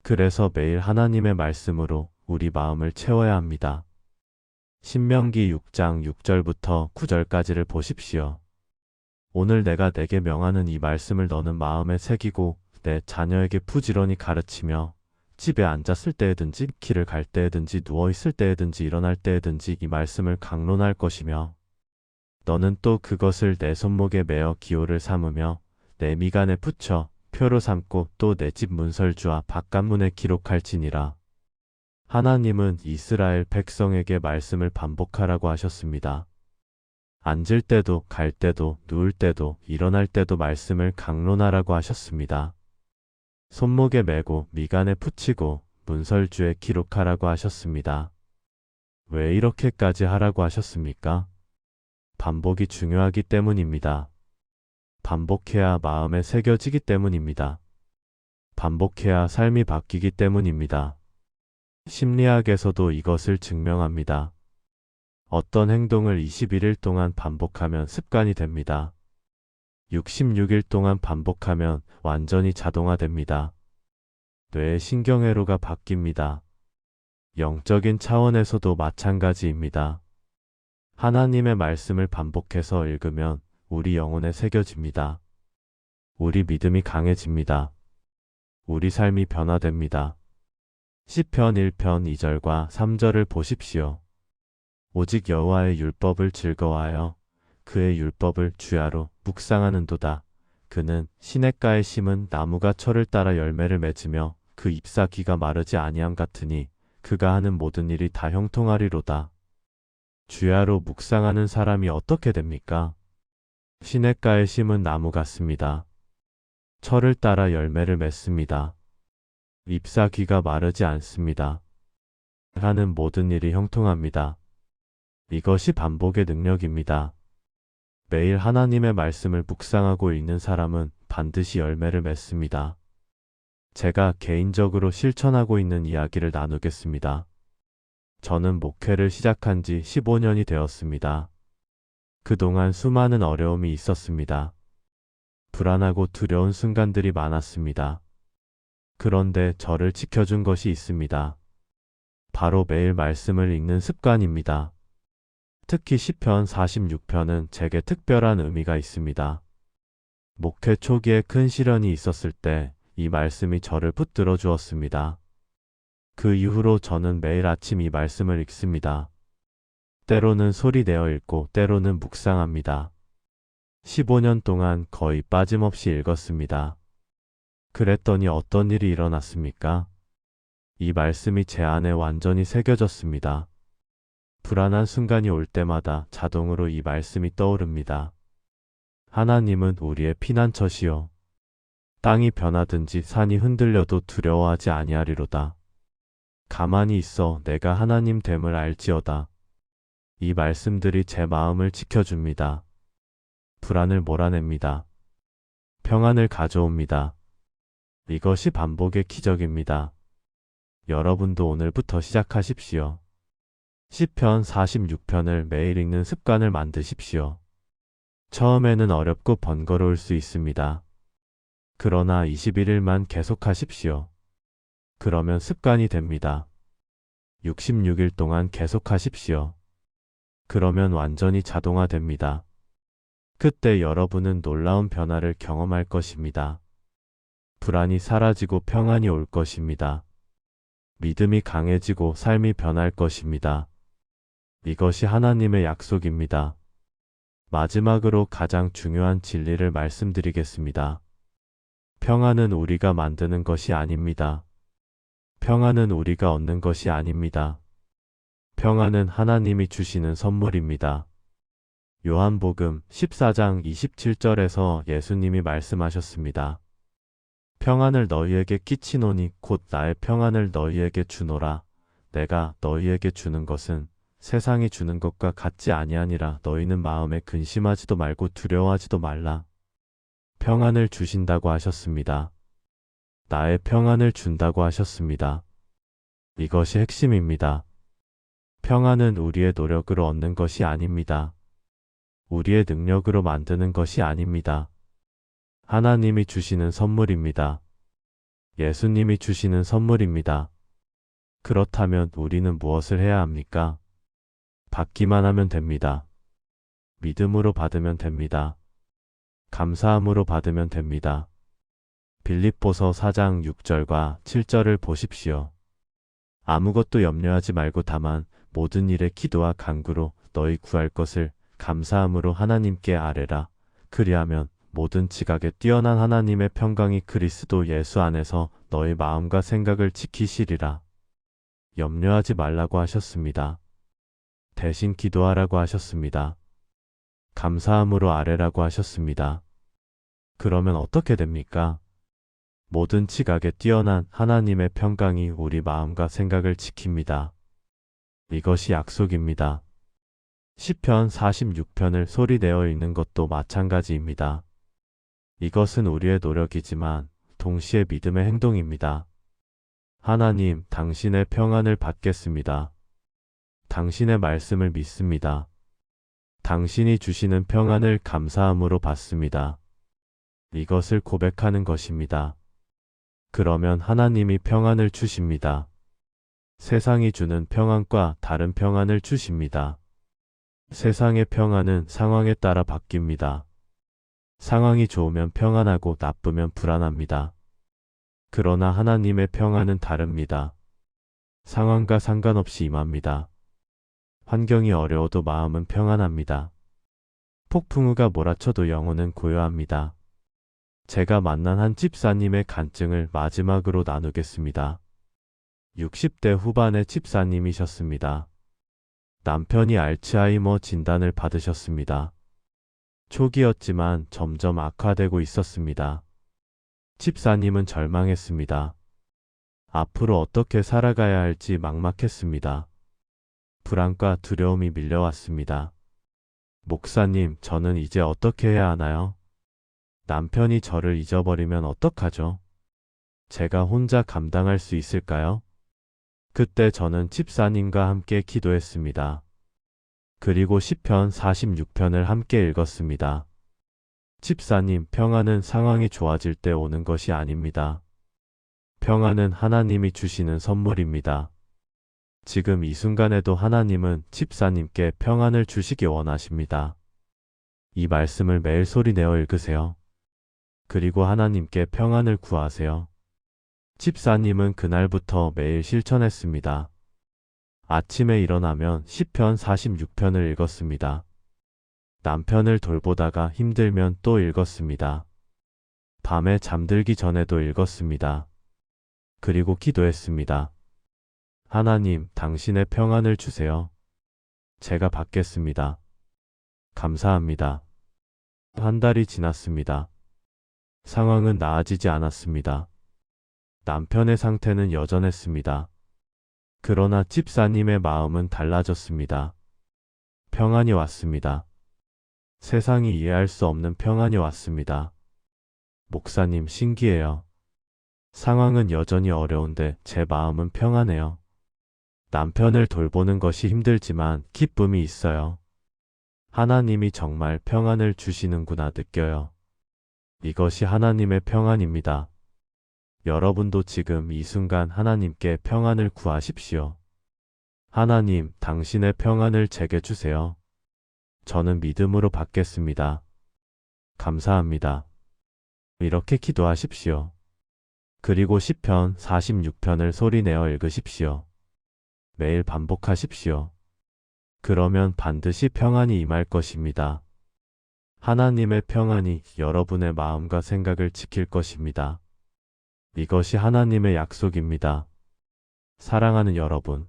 그래서 매일 하나님의 말씀으로 우리 마음을 채워야 합니다. 신명기 6장 6절부터 9절까지를 보십시오. 오늘 내가 내게 명하는 이 말씀을 너는 마음에 새기고 내 자녀에게 부지런히 가르치며 집에 앉았을 때에든지 길을 갈 때에든지 누워있을 때에든지 일어날 때에든지 이 말씀을 강론할 것이며 너는 또 그것을 내 손목에 매어 기호를 삼으며 내 미간에 붙여 표로 삼고 또 내 집 문설주와 바깥문에 기록할지니라. 하나님은 이스라엘 백성에게 말씀을 반복하라고 하셨습니다. 앉을 때도 갈 때도 누울 때도 일어날 때도 말씀을 강론하라고 하셨습니다. 손목에 메고 미간에 붙이고 문설주에 기록하라고 하셨습니다. 왜 이렇게까지 하라고 하셨습니까? 반복이 중요하기 때문입니다. 반복해야 마음에 새겨지기 때문입니다. 반복해야 삶이 바뀌기 때문입니다. 심리학에서도 이것을 증명합니다. 어떤 행동을 21일 동안 반복하면 습관이 됩니다. 66일 동안 반복하면 완전히 자동화됩니다. 뇌의 신경회로가 바뀝니다. 영적인 차원에서도 마찬가지입니다. 하나님의 말씀을 반복해서 읽으면 우리 영혼에 새겨집니다. 우리 믿음이 강해집니다. 우리 삶이 변화됩니다. 시편 1편 2절과 3절을 보십시오. 오직 여호와의 율법을 즐거워하여 그의 율법을 주야로 묵상하는도다. 그는 시냇가에 심은 나무가 철을 따라 열매를 맺으며 그 잎사귀가 마르지 아니함 같으니 그가 하는 모든 일이 다 형통하리로다. 주야로 묵상하는 사람이 어떻게 됩니까? 시냇가에 심은 나무 같습니다. 철을 따라 열매를 맺습니다. 잎사귀가 마르지 않습니다. 하는 모든 일이 형통합니다. 이것이 반복의 능력입니다. 매일 하나님의 말씀을 묵상하고 읽는 사람은 반드시 열매를 맺습니다. 제가 개인적으로 실천하고 있는 이야기를 나누겠습니다. 저는 목회를 시작한 지 15년이 되었습니다. 그동안 수많은 어려움이 있었습니다. 불안하고 두려운 순간들이 많았습니다. 그런데 저를 지켜준 것이 있습니다. 바로 매일 말씀을 읽는 습관입니다. 특히 시편 46편은 제게 특별한 의미가 있습니다. 목회 초기에 큰 시련이 있었을 때 이 말씀이 저를 붙들어 주었습니다. 그 이후로 저는 매일 아침 이 말씀을 읽습니다. 때로는 소리 내어 읽고 때로는 묵상합니다. 15년 동안 거의 빠짐없이 읽었습니다. 그랬더니 어떤 일이 일어났습니까? 이 말씀이 제 안에 완전히 새겨졌습니다. 불안한 순간이 올 때마다 자동으로 이 말씀이 떠오릅니다. 하나님은 우리의 피난처시요. 땅이 변하든지 산이 흔들려도 두려워하지 아니하리로다. 가만히 있어 내가 하나님 됨을 알지어다. 이 말씀들이 제 마음을 지켜줍니다. 불안을 몰아냅니다. 평안을 가져옵니다. 이것이 반복의 기적입니다. 여러분도 오늘부터 시작하십시오. 시편 46편을 매일 읽는 습관을 만드십시오. 처음에는 어렵고 번거로울 수 있습니다. 그러나 21일만 계속하십시오. 그러면 습관이 됩니다. 66일 동안 계속하십시오. 그러면 완전히 자동화됩니다. 그때 여러분은 놀라운 변화를 경험할 것입니다. 불안이 사라지고 평안이 올 것입니다. 믿음이 강해지고 삶이 변할 것입니다. 이것이 하나님의 약속입니다. 마지막으로 가장 중요한 진리를 말씀드리겠습니다. 평안은 우리가 만드는 것이 아닙니다. 평안은 우리가 얻는 것이 아닙니다. 평안은 하나님이 주시는 선물입니다. 요한복음 14장 27절에서 예수님이 말씀하셨습니다. 평안을 너희에게 끼치노니 곧 나의 평안을 너희에게 주노라. 내가 너희에게 주는 것은 세상이 주는 것과 같지 아니하니라. 너희는 마음에 근심하지도 말고 두려워하지도 말라. 평안을 주신다고 하셨습니다. 나의 평안을 준다고 하셨습니다. 이것이 핵심입니다. 평안은 우리의 노력으로 얻는 것이 아닙니다. 우리의 능력으로 만드는 것이 아닙니다. 하나님이 주시는 선물입니다. 예수님이 주시는 선물입니다. 그렇다면 우리는 무엇을 해야 합니까? 받기만 하면 됩니다. 믿음으로 받으면 됩니다. 감사함으로 받으면 됩니다. 빌립보서 4장 6절과 7절을 보십시오. 아무것도 염려하지 말고 다만 모든 일에 기도와 간구로 너희 구할 것을 감사함으로 하나님께 아뢰라. 그리하면 모든 지각에 뛰어난 하나님의 평강이 그리스도 예수 안에서 너희 마음과 생각을 지키시리라. 염려하지 말라고 하셨습니다. 대신 기도하라고 하셨습니다. 감사함으로 아뢰라고 하셨습니다. 그러면 어떻게 됩니까? 모든 지각에 뛰어난 하나님의 평강이 우리 마음과 생각을 지킵니다. 이것이 약속입니다. 시편 46편을 소리내어 읽는 것도 마찬가지입니다. 이것은 우리의 노력이지만 동시에 믿음의 행동입니다. 하나님, 당신의 평안을 받겠습니다. 당신의 말씀을 믿습니다. 당신이 주시는 평안을 감사함으로 받습니다. 이것을 고백하는 것입니다. 그러면 하나님이 평안을 주십니다. 세상이 주는 평안과 다른 평안을 주십니다. 세상의 평안은 상황에 따라 바뀝니다. 상황이 좋으면 평안하고 나쁘면 불안합니다. 그러나 하나님의 평안은 다릅니다. 상황과 상관없이 임합니다. 환경이 어려워도 마음은 평안합니다. 폭풍우가 몰아쳐도 영혼은 고요합니다. 제가 만난 한 집사님의 간증을 마지막으로 나누겠습니다. 60대 후반의 집사님이셨습니다. 남편이 알츠하이머 진단을 받으셨습니다. 초기였지만 점점 악화되고 있었습니다. 집사님은 절망했습니다. 앞으로 어떻게 살아가야 할지 막막했습니다. 불안과 두려움이 밀려왔습니다. 목사님, 저는 이제 어떻게 해야 하나요? 남편이 저를 잊어버리면 어떡하죠? 제가 혼자 감당할 수 있을까요? 그때 저는 집사님과 함께 기도했습니다. 그리고 시편 46편을 함께 읽었습니다. 집사님, 평안은 상황이 좋아질 때 오는 것이 아닙니다. 평안은 하나님이 주시는 선물입니다. 지금 이 순간에도 하나님은 집사님께 평안을 주시기 원하십니다. 이 말씀을 매일 소리내어 읽으세요. 그리고 하나님께 평안을 구하세요. 집사님은 그날부터 매일 실천했습니다. 아침에 일어나면 시편 46편을 읽었습니다. 남편을 돌보다가 힘들면 또 읽었습니다. 밤에 잠들기 전에도 읽었습니다. 그리고 기도했습니다. 하나님, 당신의 평안을 주세요. 제가 받겠습니다. 감사합니다. 한 달이 지났습니다. 상황은 나아지지 않았습니다. 남편의 상태는 여전했습니다. 그러나 집사님의 마음은 달라졌습니다. 평안이 왔습니다. 세상이 이해할 수 없는 평안이 왔습니다. 목사님, 신기해요. 상황은 여전히 어려운데 제 마음은 평안해요. 남편을 돌보는 것이 힘들지만 기쁨이 있어요. 하나님이 정말 평안을 주시는구나 느껴요. 이것이 하나님의 평안입니다. 여러분도 지금 이 순간 하나님께 평안을 구하십시오. 하나님, 당신의 평안을 제게 주세요. 저는 믿음으로 받겠습니다. 감사합니다. 이렇게 기도하십시오. 그리고 시편 46편을 소리내어 읽으십시오. 매일 반복하십시오. 그러면 반드시 평안이 임할 것입니다. 하나님의 평안이 여러분의 마음과 생각을 지킬 것입니다. 이것이 하나님의 약속입니다. 사랑하는 여러분,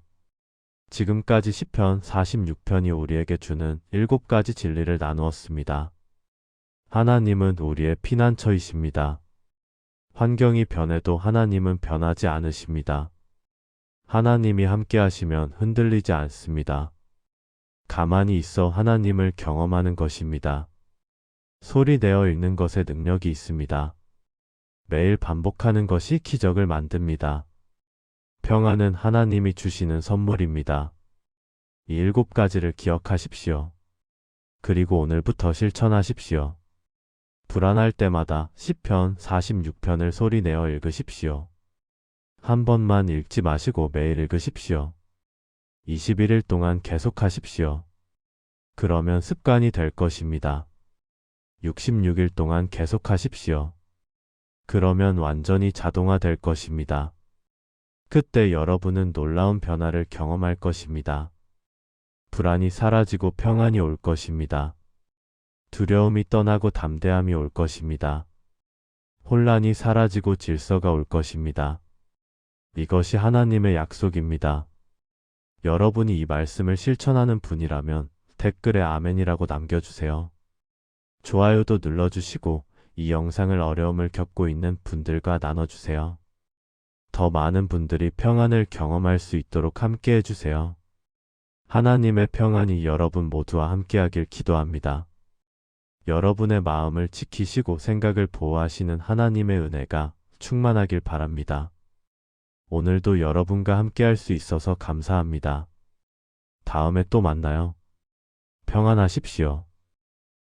지금까지 시편 46편이 우리에게 주는 7가지 진리를 나누었습니다. 하나님은 우리의 피난처이십니다. 환경이 변해도 하나님은 변하지 않으십니다. 하나님이 함께하시면 흔들리지 않습니다. 가만히 있어 하나님을 경험하는 것입니다. 소리 내어 읽는 것에 능력이 있습니다. 매일 반복하는 것이 기적을 만듭니다. 평안은 하나님이 주시는 선물입니다. 이 7가지를 기억하십시오. 그리고 오늘부터 실천하십시오. 불안할 때마다 시편 46편을 소리내어 읽으십시오. 한 번만 읽지 마시고 매일 읽으십시오. 21일 동안 계속하십시오. 그러면 습관이 될 것입니다. 66일 동안 계속하십시오. 그러면 완전히 자동화될 것입니다. 그때 여러분은 놀라운 변화를 경험할 것입니다. 불안이 사라지고 평안이 올 것입니다. 두려움이 떠나고 담대함이 올 것입니다. 혼란이 사라지고 질서가 올 것입니다. 이것이 하나님의 약속입니다. 여러분이 이 말씀을 실천하는 분이라면 댓글에 아멘이라고 남겨주세요. 좋아요도 눌러주시고 이 영상을 어려움을 겪고 있는 분들과 나눠주세요. 더 많은 분들이 평안을 경험할 수 있도록 함께 해주세요. 하나님의 평안이 여러분 모두와 함께하길 기도합니다. 여러분의 마음을 지키시고 생각을 보호하시는 하나님의 은혜가 충만하길 바랍니다. 오늘도 여러분과 함께할 수 있어서 감사합니다. 다음에 또 만나요. 평안하십시오.